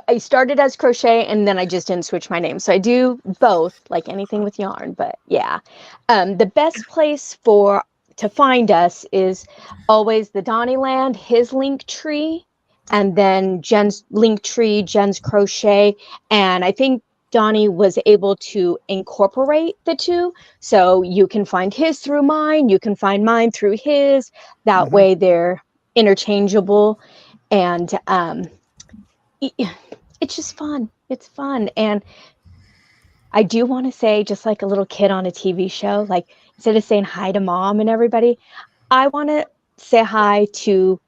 Speaker 8: I started as crochet, and then I just didn't switch my name. So I do both, like anything with yarn. But yeah, the best place to find us is always the Donnyland, his link tree, and then Jen's link tree, Jen's crochet. And I think Donnie was able to incorporate the two. So you can find his through mine. You can find mine through his. That way they're interchangeable. And it's just fun. It's fun. And I do want to say, just like a little kid on a TV show, like instead of saying hi to mom and everybody, I want to say hi to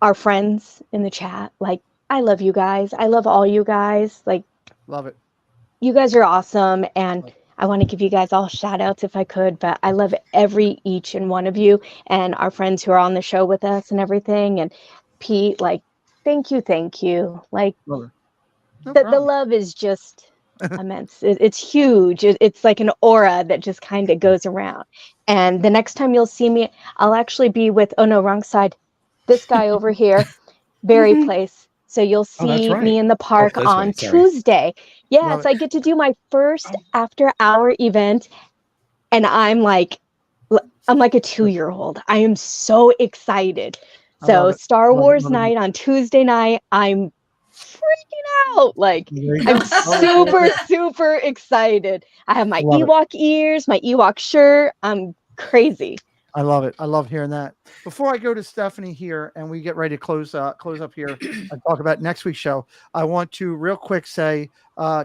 Speaker 8: our friends in the chat. Like, I love you guys. I love all you guys. Like,
Speaker 2: love it.
Speaker 8: You guys are awesome. And I want to give you guys all shout outs if I could, but I love each and one of you and our friends who are on the show with us and everything. And Pete, like, thank you. Like,
Speaker 2: No
Speaker 8: the
Speaker 2: problem.
Speaker 8: love is just immense. It's huge. It's like an aura that just kind of goes around. And the next time you'll see me, I'll actually be with, oh no, wrong side, this guy over here, Berry Place. So you'll see
Speaker 6: right.
Speaker 8: me in the park
Speaker 6: this
Speaker 8: on
Speaker 6: way, sorry.
Speaker 8: Tuesday. Yeah,
Speaker 2: Love
Speaker 8: so I get to do my first after hour event, and I'm like a 2-year-old. I am so excited.
Speaker 2: I
Speaker 8: So
Speaker 2: love it.
Speaker 8: Star
Speaker 2: Love it,
Speaker 8: Wars
Speaker 2: love it.
Speaker 8: night on Tuesday night, I'm freaking out. Like,
Speaker 2: There you
Speaker 8: I'm
Speaker 2: go.
Speaker 8: super excited. I have my
Speaker 2: Love it.
Speaker 8: Ewok ears, my Ewok shirt. I'm crazy.
Speaker 2: I love it. I love hearing that. Before I go to Stephanie here and we get ready to close up here and talk about next week's show, I want to real quick say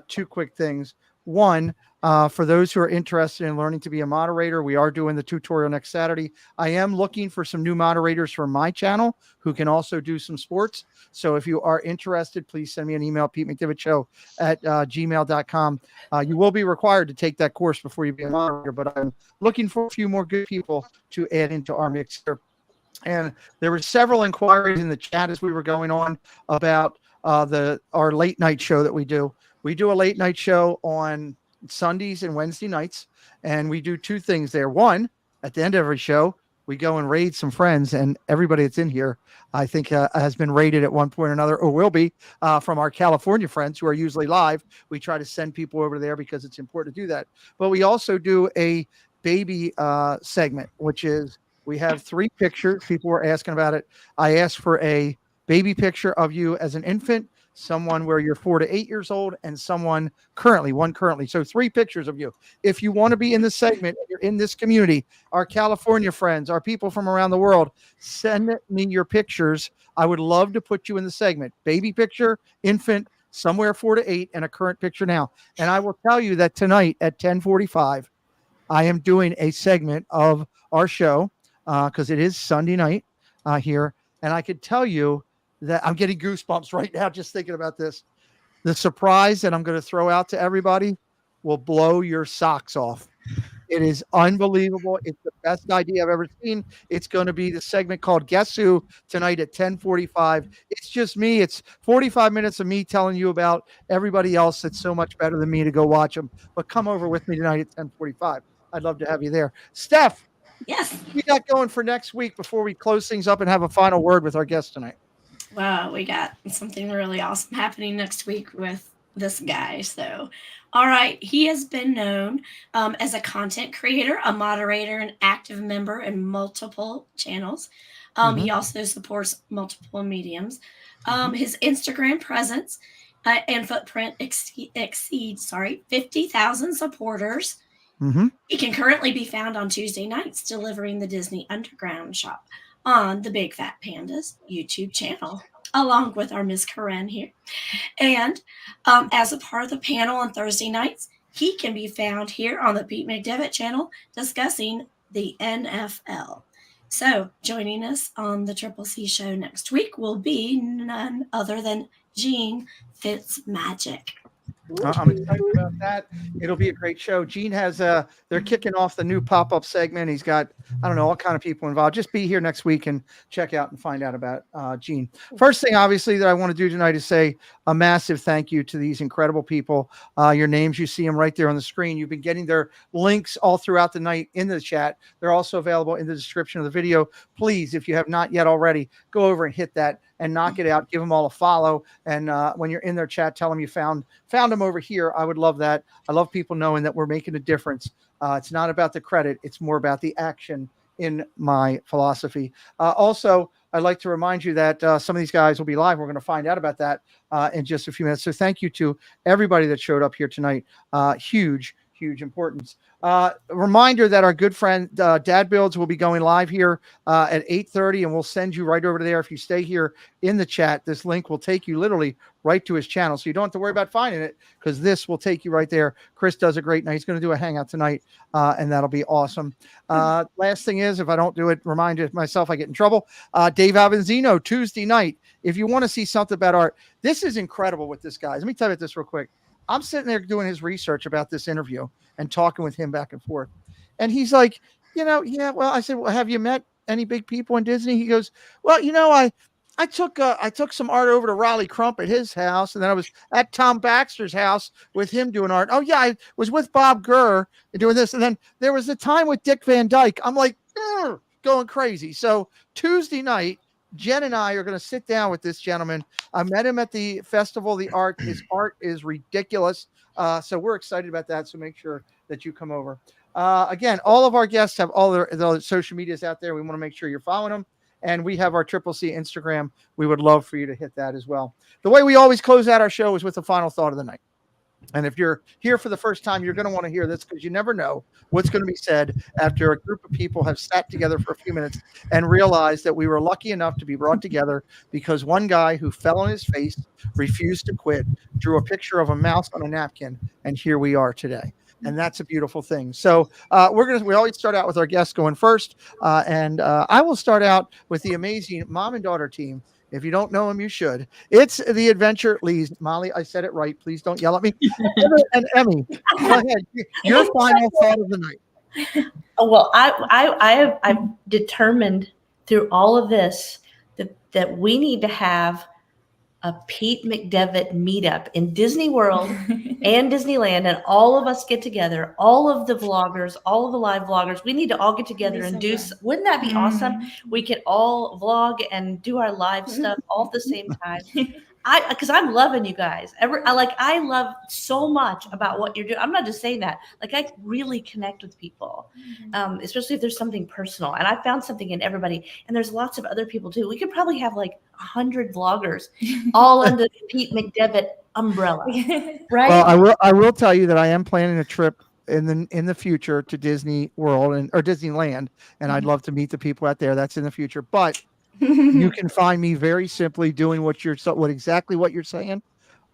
Speaker 2: 2 quick things. One, for those who are interested in learning to be a moderator, we are doing the tutorial next Saturday. I am looking for some new moderators for my channel who can also do some sports. So if you are interested, please send me an email, PeteMcDevittShow@gmail.com. You will be required to take that course before you be a moderator, but I'm looking for a few more good people to add into our mix here. And there were several inquiries in the chat as we were going on about our late night show that we do. We do a late night show on Sundays and Wednesday nights, and we do 2 things there. One, at the end of every show, we go and raid some friends, and everybody that's in here, I think, has been raided at one point or another, or will be, from our California friends who are usually live. We try to send people over there because it's important to do that. But we also do a baby segment, which is we have 3 pictures. People were asking about it. I asked for a baby picture of you as an infant, someone where you're 4 to 8 years old, and one currently. So 3 pictures of you. If you want to be in this segment, you're in this community, our California friends, our people from around the world, send me your pictures. I would love to put you in the segment. Baby picture, infant, somewhere 4 to 8, and a current picture now. And I will tell you that tonight at 10:45, I am doing a segment of our show because it is Sunday night here. And I could tell you that I'm getting goosebumps right now just thinking about this. The surprise that I'm going to throw out to everybody will blow your socks off. It is unbelievable. It's the best idea I've ever seen. It's going to be the segment called Guess Who tonight at 10:45. It's just me. It's 45 minutes of me telling you about everybody else that's so much better than me to go watch them. But come over with me tonight at 10:45. I'd love to have you there. Steph.
Speaker 5: Yes.
Speaker 2: What we got going for next week before we close things up and have a final word with our guest tonight?
Speaker 5: Well, we got something really awesome happening next week with this guy. So, all right, he has been known as a content creator, a moderator, an active member in multiple channels. He also supports multiple mediums. His Instagram presence and footprint exceeds 50,000 supporters. He can currently be found on Tuesday nights delivering the Disney Underground Shop on the Big Fat Pandas YouTube channel, along with our Miss Karen here. And as a part of the panel on Thursday nights, he can be found here on the Pete McDevitt channel discussing the NFL. So joining us on the Triple C show next week will be none other than Gene Fitzmagic.
Speaker 2: I'm excited about that. It'll be a great show. Gene has they're kicking off the new pop-up segment. He's got, I don't know, all kind of people involved. Just be here next week and check out and find out about Gene. First thing, obviously, that I want to do tonight is say a massive thank you to these incredible people. Your names, you see them right there on the screen. You've been getting their links all throughout the night in the chat. They're also available in the description of the video. Please, if you have not yet already, go over and hit that and knock it out. Give them all a follow. And when you're in their chat, tell them you found them over here. I would love that. I love people knowing that we're making a difference. It's not about the credit. It's more about the action in my philosophy. Also, I'd like to remind you that some of these guys will be live. We're going to find out about that in just a few minutes. So thank you to everybody that showed up here tonight. Huge huge importance. Reminder that our good friend Dad Builds will be going live here at 8:30, and we'll send you right over there. If you stay here in the chat, this link will take you literally right to his channel, so you don't have to worry about finding it, because this will take you right there. Chris does a great night. He's going to do a hangout tonight, and that'll be awesome. Last thing is, if I don't do it, remind myself I get in trouble. Dave Avanzino, Tuesday night. If you want to see something about art, this is incredible with this guy. Let me tell you this real quick. I'm sitting there doing his research about this interview and talking with him back and forth. And he's like, yeah, well, I said, well, have you met any big people in Disney? He goes, well, I took some art over to Raleigh Crump at his house, and then I was at Tom Baxter's house with him doing art. Oh yeah, I was with Bob Gurr doing this, and then there was a time with Dick Van Dyke. I'm like, going crazy. So Tuesday night, Jen and I are going to sit down with this gentleman. I met him at the Festival of the Art. His art is ridiculous. So we're excited about that. So make sure that you come over. Again, all of our guests have all their social medias out there. We want to make sure you're following them. And we have our Triple C Instagram. We would love for you to hit that as well. The way we always close out our show is with the final thought of the night. And if you're here for the first time, you're going to want to hear this, because you never know what's going to be said after a group of people have sat together for a few minutes and realized that we were lucky enough to be brought together because one guy who fell on his face, refused to quit, drew a picture of a mouse on a napkin, and here we are today. And that's a beautiful thing. So we always start out with our guests going first. And I will start out with the amazing mom and daughter team. If you don't know them, you should. It's the Adventure Lees. Molly, I said it right. Please don't yell at me. And Emmy, go ahead. Your final thought of the night.
Speaker 7: Well, I've determined through all of this that we need to have a Pete McDevitt meetup in Disney World and Disneyland, and all of us get together, all of the vloggers, all of the live vloggers. We need to all get together and do. Wouldn't that be awesome? We could all vlog and do our live stuff all at the same time. Because I'm loving you guys. I love so much about what you're doing. I'm not just saying that. Like, I really connect with people, especially if there's something personal. And I found something in everybody. And there's lots of other people too. We could probably have like 100 vloggers all under the Pete McDevitt umbrella, right?
Speaker 2: Well, I will tell you that I am planning a trip in the future to Disney World or Disneyland, and I'd love to meet the people out there. That's in the future, but you can find me very simply doing exactly what you're saying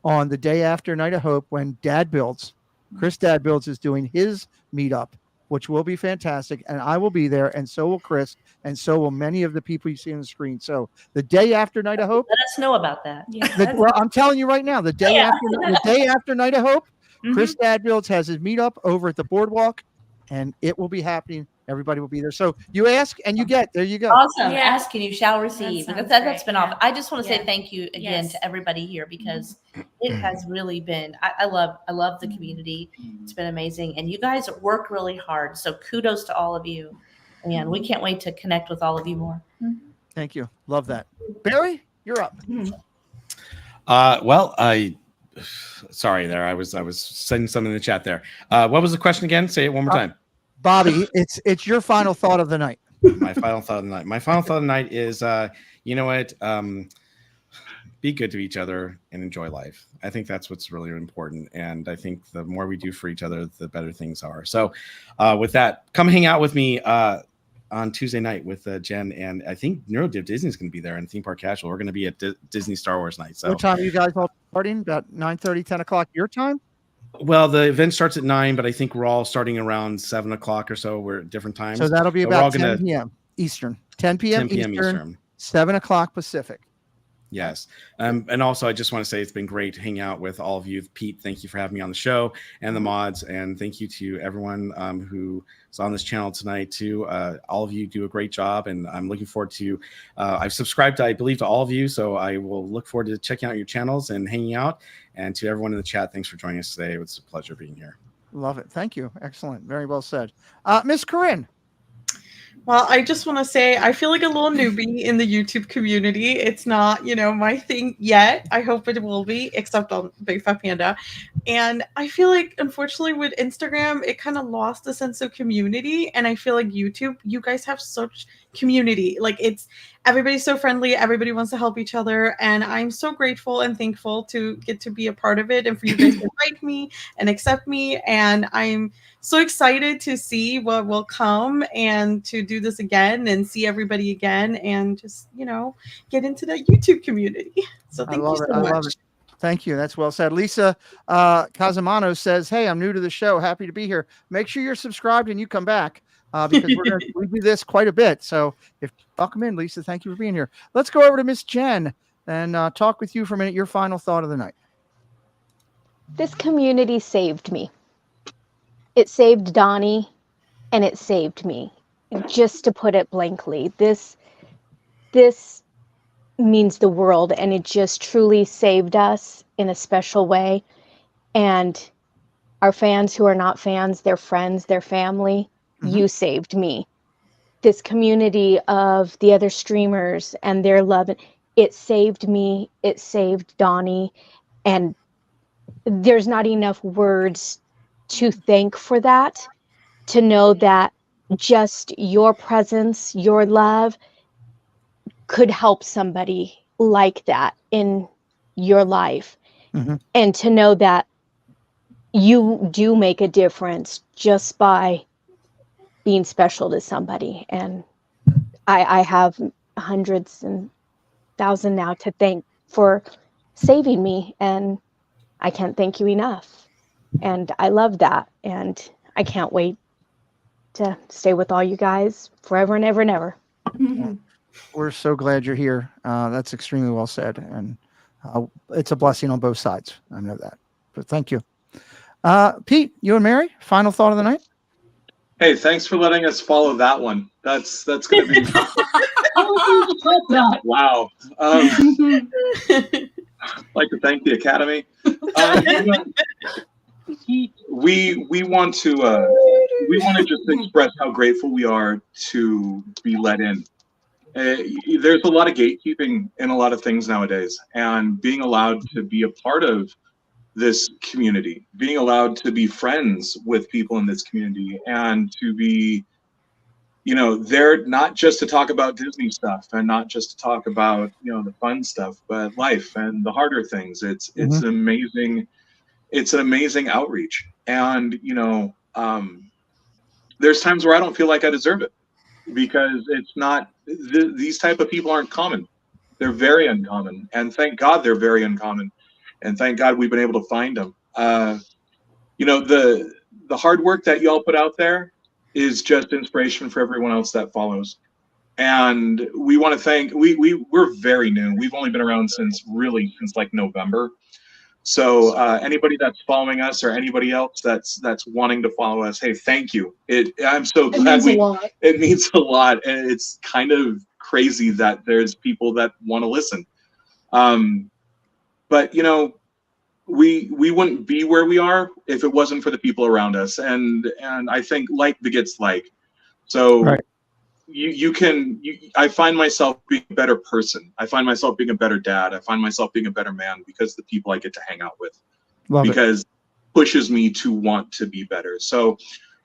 Speaker 2: on the day after Night of Hope, when Chris Dad Builds is doing his meetup, which will be fantastic. And I will be there, and so will Chris, and so will many of the people you see on the screen. So the day after Night of Hope,
Speaker 7: let us know about that.
Speaker 2: Well, I'm telling you right now, the day after Night of Hope, Chris Dad Builds has his meetup over at the boardwalk, and it will be happening. Everybody will be there. So you ask and you get. There you go.
Speaker 7: Awesome. Yeah. Ask and you shall receive. That's been awesome. I just want to say thank you again to everybody here, because it has really been. I love the community. It's been amazing, and you guys work really hard. So kudos to all of you, and we can't wait to connect with all of you more.
Speaker 2: Thank you. Love that. Barry, you're up.
Speaker 6: Well, sorry there. I was sending something in the chat there. What was the question again? Say it one more time.
Speaker 2: Bobby, it's your final thought of the night.
Speaker 6: My final thought of the night. My final thought of the night is, you know what? Be good to each other and enjoy life. I think that's what's really important. And I think the more we do for each other, the better things are. So with that, come hang out with me on Tuesday night with Jen. And I think NeuroDiv Disney is going to be there, and Theme Park Casual. We're going to be at Disney Star Wars night. So
Speaker 2: what time are you guys all starting? About 9:30, 10 o'clock your time?
Speaker 6: Well, the event starts at 9, but I think we're all starting around 7 o'clock or so. We're at different times.
Speaker 2: So that'll be about 10 p.m. Eastern. 10 p.m. Eastern, 7 o'clock Pacific.
Speaker 6: Yes. And also, I just want to say it's been great hanging out with all of you. Pete, thank you for having me on the show, and the mods. And thank you to everyone who is on this channel tonight, too. All of you do a great job, and I'm looking forward to I've subscribed, I believe, to all of you. So I will look forward to checking out your channels and hanging out. And to everyone in the chat, thanks for joining us today. It's a pleasure being here.
Speaker 2: Love it. Thank you. Excellent. Very well said. Miss Corinne.
Speaker 11: Well, I just want to say I feel like a little newbie in the YouTube community. It's not, my thing yet. I hope it will be, except on Big Fat Panda. And I feel like, unfortunately, with Instagram, it kind of lost a sense of community. And I feel like YouTube, you guys have such community. Like, everybody's so friendly. Everybody wants to help each other. And I'm so grateful and thankful to get to be a part of it and for you guys to invite me and accept me. And I'm so excited to see what will come and to do this again and see everybody again and just, get into that YouTube community. So thank you so much.
Speaker 2: I love it. Thank you. That's well said. Lisa Casamano says, hey, I'm new to the show. Happy to be here. Make sure you're subscribed and you come back because we do this quite a bit. So welcome in, Lisa. Thank you for being here. Let's go over to Miss Jen and talk with you for a minute. Your final thought of the night.
Speaker 8: This community saved me. It saved Donnie and it saved me. Just to put it blankly, this means the world, and it just truly saved us in a special way. And our fans who are not fans, their friends, their family, you saved me. This community of the other streamers and their love, it saved me, it saved Donnie, and there's not enough words to thank for that, to know that just your presence, your love could help somebody like that in your life. And to know that you do make a difference just by being special to somebody. And I have hundreds and thousands now to thank for saving me, and I can't thank you enough. And I love that, and I can't wait to stay with all you guys forever and ever and ever.
Speaker 2: We're so glad you're here. That's extremely well said. And it's a blessing on both sides. I know that. But thank you. Pete, you and Mary, final thought of the night?
Speaker 10: Hey, thanks for letting us follow that one. That's going to be... Wow. I'd like to thank the Academy. We want to just express how grateful we are to be let in. There's a lot of gatekeeping in a lot of things nowadays, and being allowed to be a part of this community, being allowed to be friends with people in this community, and to be, there not just to talk about Disney stuff and not just to talk about, the fun stuff, but life and the harder things. It's amazing. It's an amazing outreach. And, there's times where I don't feel like I deserve it, because it's not, these type of people aren't common. They're very uncommon. And thank God they're very uncommon. And thank God we've been able to find them. The hard work that y'all put out there is just inspiration for everyone else that follows. And we want to thank, we're very new. We've only been around since like November. So anybody that's following us or anybody else that's wanting to follow us, hey, thank you. I'm so glad it means a lot. And it's kind of crazy that there's people that want to listen. But we wouldn't be where we are if it wasn't for the people around us. And I think like begets like. So right. I find myself being a better person. I find myself being a better dad. I find myself being a better man because the people I get to hang out with. Because it pushes me to want to be better. So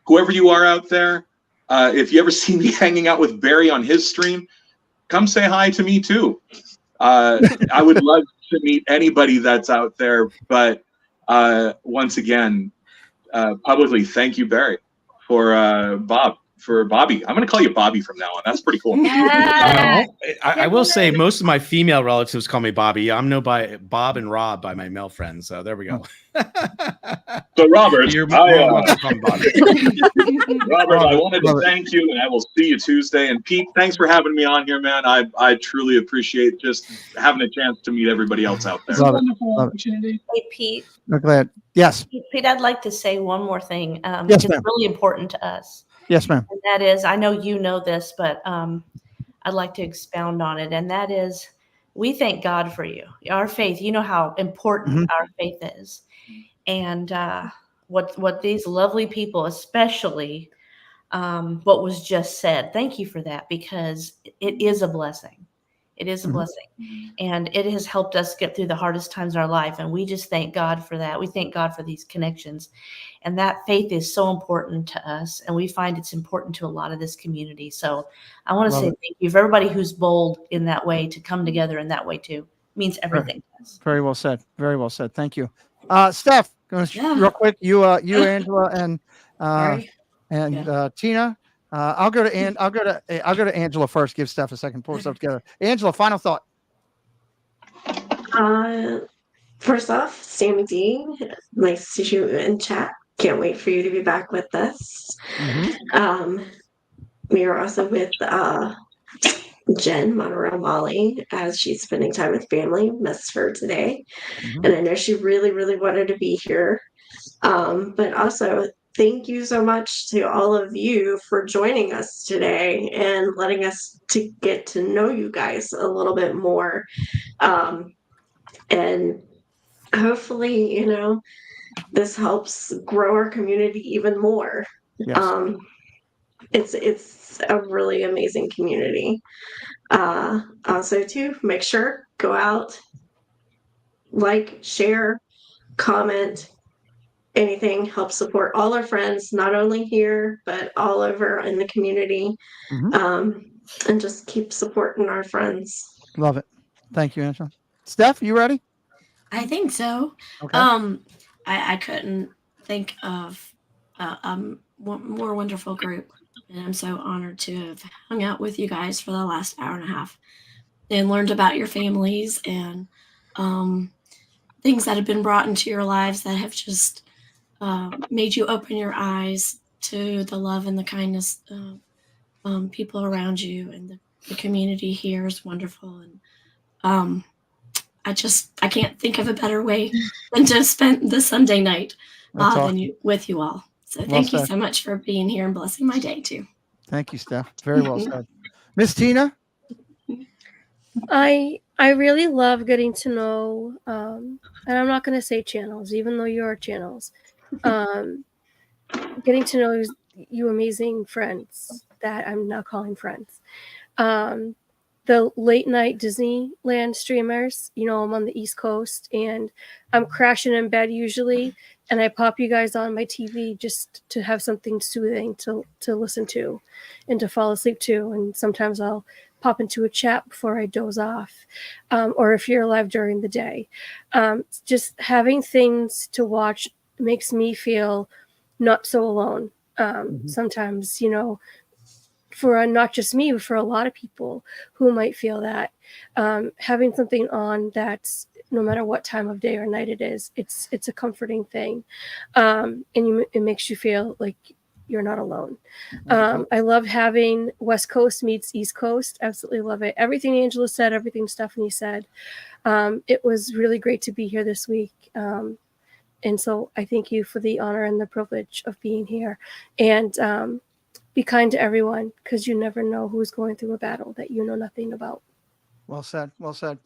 Speaker 10: whoever you are out there, if you ever see me hanging out with Barry on his stream, come say hi to me too. I would love to meet anybody that's out there. But once again, publicly, thank you, Barry, for Bobby. I'm going to call you Bobby from now on. That's pretty cool.
Speaker 6: I will say most of my female relatives call me Bobby. I'm known by Bob and Rob by my male friends. So there we go.
Speaker 10: So Robert,
Speaker 6: you're welcome to call me Bobby.
Speaker 10: Robert, I wanted to thank you, and I will see you Tuesday. And Pete, thanks for having me on here, man. I truly appreciate just having a chance to meet everybody else out there.
Speaker 7: It's a wonderful opportunity. Hey, Pete.
Speaker 2: I'm glad. Yes.
Speaker 7: Pete, I'd like to say one more thing.
Speaker 2: Yes,
Speaker 7: it's really important to us.
Speaker 2: Yes, ma'am.
Speaker 7: And that is, I know you know this, but I'd like to expound on it. And that is, we thank God for you. Our faith, you know how important our faith is. And what these lovely people, especially what was just said, thank you for that, because it is a blessing. It is a blessing. And it has helped us get through the hardest times in our life. And we just thank God for that. We thank God for these connections. And that faith is so important to us. And we find it's important to a lot of this community. So I want to say thank you for everybody who's bold in that way to come together in that way too. It means everything to us.
Speaker 2: Very well said. Very well said. Thank you. Steph, real quick, you Angela and Tina. I'll go to Angela first. Give Steph a second. Pull stuff together. Angela, final thought.
Speaker 4: First off, Sammy D, nice to see you in chat. Can't wait for you to be back with us. We are also with Jen, Monorail Mollie, as she's spending time with family. Missed her today. And I know she really, really wanted to be here. But also, thank you so much to all of you for joining us today and letting us to get to know you guys a little bit more. And hopefully, you know, this helps grow our community even more.
Speaker 2: Yes.
Speaker 4: It's a really amazing community. Also, too, make sure go out, like, share, comment. Anything helps support all our friends, not only here but all over in the community. And just keep supporting our friends.
Speaker 2: Love it. Thank you, Angela. Steph, you ready?
Speaker 5: I think so.
Speaker 2: Okay.
Speaker 5: I couldn't think of a more wonderful group, and I'm so honored to have hung out with you guys for the last hour and a half and learned about your families and things that have been brought into your lives that have just made you open your eyes to the love and the kindness of people around you, and the community here is wonderful. And I can't think of a better way than to spend the Sunday night with you all. So thank you so much for being here and blessing my day too.
Speaker 2: Thank you, Steph. Very well said. Miss Tina?
Speaker 3: I really love getting to know, and I'm not going to say channels, even though you're channels. Getting to know you amazing friends that I'm now calling friends. The late night Disneyland streamers, you know, I'm on the East Coast and I'm crashing in bed usually, and I pop you guys on my TV just to have something soothing to listen to and to fall asleep to. And sometimes I'll pop into a chat before I doze off, or if you're live during the day. Just having things to watch makes me feel not so alone. Sometimes, you know, for not just me, but for a lot of people who might feel that having something on that's no matter what time of day or night it is, it's a comforting thing. And it makes you feel like you're not alone. I love having West Coast meets East Coast. Absolutely love it. Everything Angela said, everything Stephanie said. It was really great to be here this week. And so I thank you for the honor and the privilege of being here. And be kind to everyone, because you never know who's going through a battle that you know nothing about.
Speaker 2: Well said. Well said.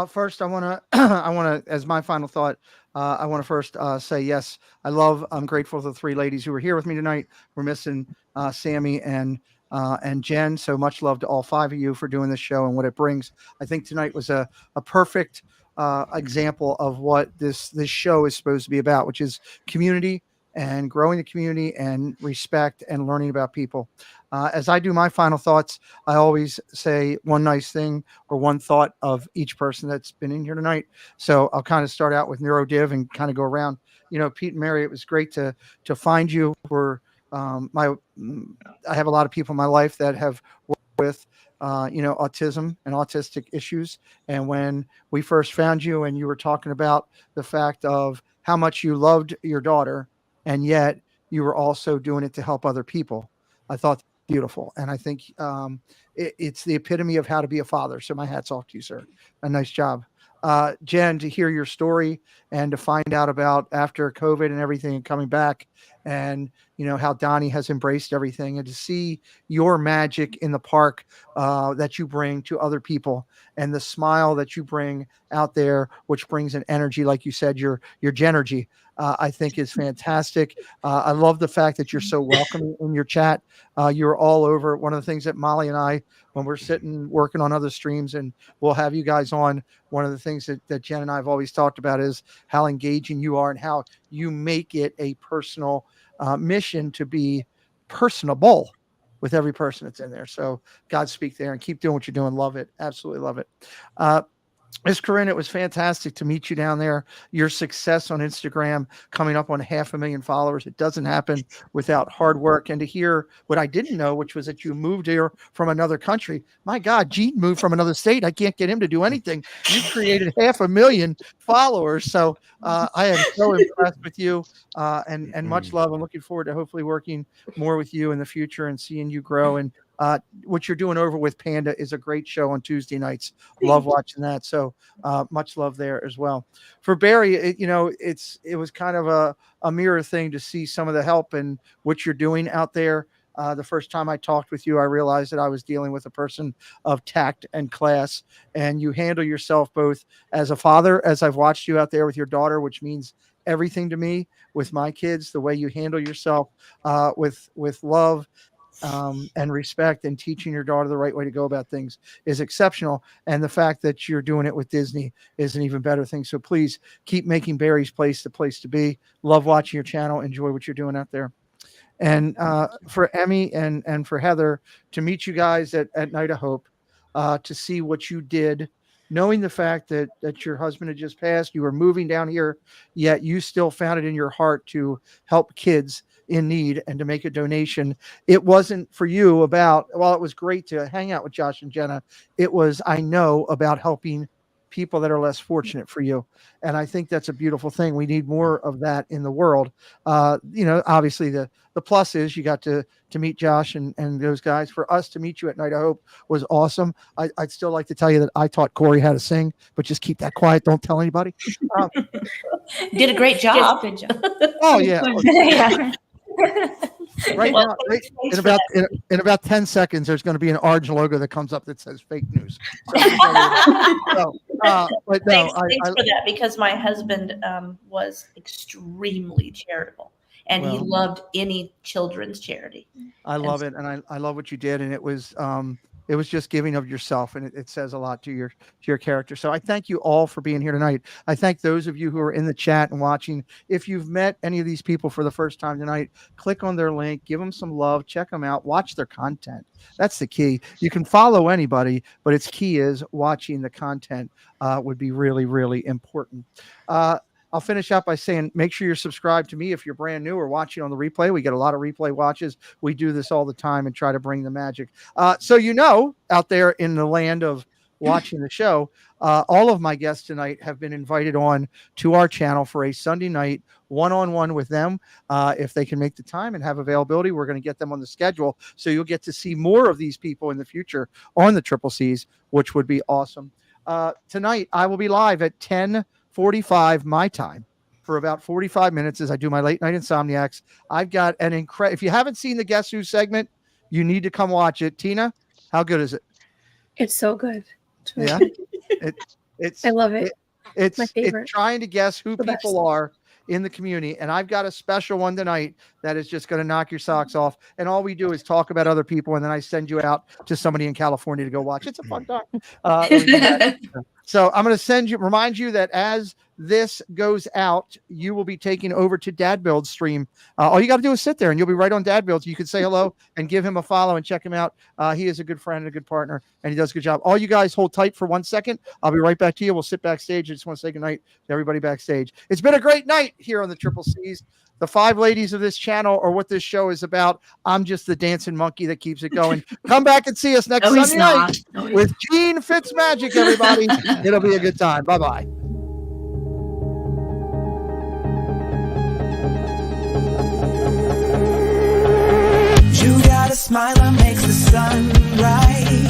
Speaker 2: First, I want to, as my final thought, I want to first say, yes, I'm grateful to the three ladies who were here with me tonight. We're missing Sammy and Jen. So much love to all five of you for doing this show and what it brings. I think tonight was a perfect example of what this show is supposed to be about, which is community and growing the community and respect and learning about people. As I do my final thoughts, I always say one nice thing or one thought of each person that's been in here tonight. So I'll kind of start out with NeuroDiv and kind of go around. You know, Pete and Mary, it was great to find you. I have a lot of people in my life that have worked with autism and autistic issues. And when we first found you and you were talking about the fact of how much you loved your daughter, and yet you were also doing it to help other people, I thought beautiful. And I think it's the epitome of how to be a father. So my hat's off to you, sir. A nice job. Jen, to hear your story and to find out about after COVID and everything and coming back and how Donnie has embraced everything, and to see your magic in the park that you bring to other people, and the smile that you bring out there, which brings an energy, like you said, your Genergy, I think is fantastic. I love the fact that you're so welcoming in your chat. You're all over. One of the things that Mollie and I, when we're sitting working on other streams, and we'll have you guys on, one of the things that Jen and I have always talked about is how engaging you are and how you make it a personal mission to be personable with every person that's in there. So Godspeed there, and keep doing what you're doing. Love it. Absolutely love it. Ms. Corinne, it was fantastic to meet you down there. Your success on Instagram, coming up on 500,000 followers. It doesn't happen without hard work. And to hear what I didn't know, which was that you moved here from another country. My God, Gene moved from another state. I can't get him to do anything. You created 500,000 followers. So I am so impressed with you, and much love. I'm looking forward to hopefully working more with you in the future and seeing you grow. And what you're doing over with Panda is a great show on Tuesday nights. Love watching that. So much love there as well. For Barry, it was kind of a mirror thing to see some of the help and what you're doing out there. The first time I talked with you, I realized that I was dealing with a person of tact and class, and you handle yourself both as a father, as I've watched you out there with your daughter, which means everything to me, with my kids, the way you handle yourself with love and respect, and teaching your daughter the right way to go about things is exceptional. And the fact that you're doing it with Disney is an even better thing. So please keep making Barry's Place the place to be. Love watching your channel. Enjoy what you're doing out there. And for Emmy and for Heather, to meet you guys at Night of Hope, to see what you did, knowing the fact that your husband had just passed, you were moving down here, yet you still found it in your heart to help kids in need and to make a donation. It wasn't for you about, while it was great to hang out with Josh and Jenna, it was, I know, about helping people that are less fortunate for you. And I think that's a beautiful thing. We need more of that in the world. Obviously the plus is you got to meet Josh and those guys. For us to meet you at Night of Hope was awesome. I'd still like to tell you that I taught Corey how to sing, but just keep that quiet. Don't tell anybody.
Speaker 7: Did a great job.
Speaker 9: Good job.
Speaker 2: Oh yeah.
Speaker 9: Yeah.
Speaker 2: Right now, in about 10 seconds, there's going to be an orange logo that comes up that says fake news. But no,
Speaker 7: thanks for that, because my husband was extremely charitable, and he loved any children's charity.
Speaker 2: I love it, and I love what you did, and it was just giving of yourself, and it says a lot to your character. So I thank you all for being here tonight. I thank those of you who are in the chat and watching. If you've met any of these people for the first time tonight, click on their link, give them some love, check them out, watch their content. That's the key. You can follow anybody, but its key is watching the content would be really, really important. I'll finish up by saying, make sure you're subscribed to me if you're brand new or watching on the replay. We get a lot of replay watches. We do this all the time and try to bring the magic. So out there in the land of watching the show, all of my guests tonight have been invited on to our channel for a Sunday night one-on-one with them. If they can make the time and have availability, we're going to get them on the schedule. So you'll get to see more of these people in the future on the Triple Cs, which would be awesome. Tonight, I will be live at 10:45 my time for about 45 minutes as I do my late night Insomniacs. I've got an incredible, if you haven't seen the Guess Who segment, you need to come watch it. Tina, how good is it?
Speaker 3: It's so good.
Speaker 2: Yeah.
Speaker 3: I love it.
Speaker 2: It's
Speaker 3: my favorite.
Speaker 2: It's trying to guess who people are in the community. And I've got a special one tonight that is just going to knock your socks off. And all we do is talk about other people. And then I send you out to somebody in California to go watch. It's a fun time. So I'm going to remind you that as this goes out, you will be taking over to Dad Build's stream. All you got to do is sit there and you'll be right on Dad Build's. You can say hello and give him a follow and check him out. He is a good friend and a good partner, and he does a good job. All you guys hold tight for 1 second. I'll be right back to you. We'll sit backstage. I just want to say goodnight to everybody backstage. It's been a great night here on the Triple Cs. The 5 ladies of this channel are what this show is about. I'm just the dancing monkey that keeps it going. Come back and see us next Sunday night with Gene Fitzmagic, everybody. It'll be a good time. Bye-bye.
Speaker 1: You got a smile that makes the sun rise.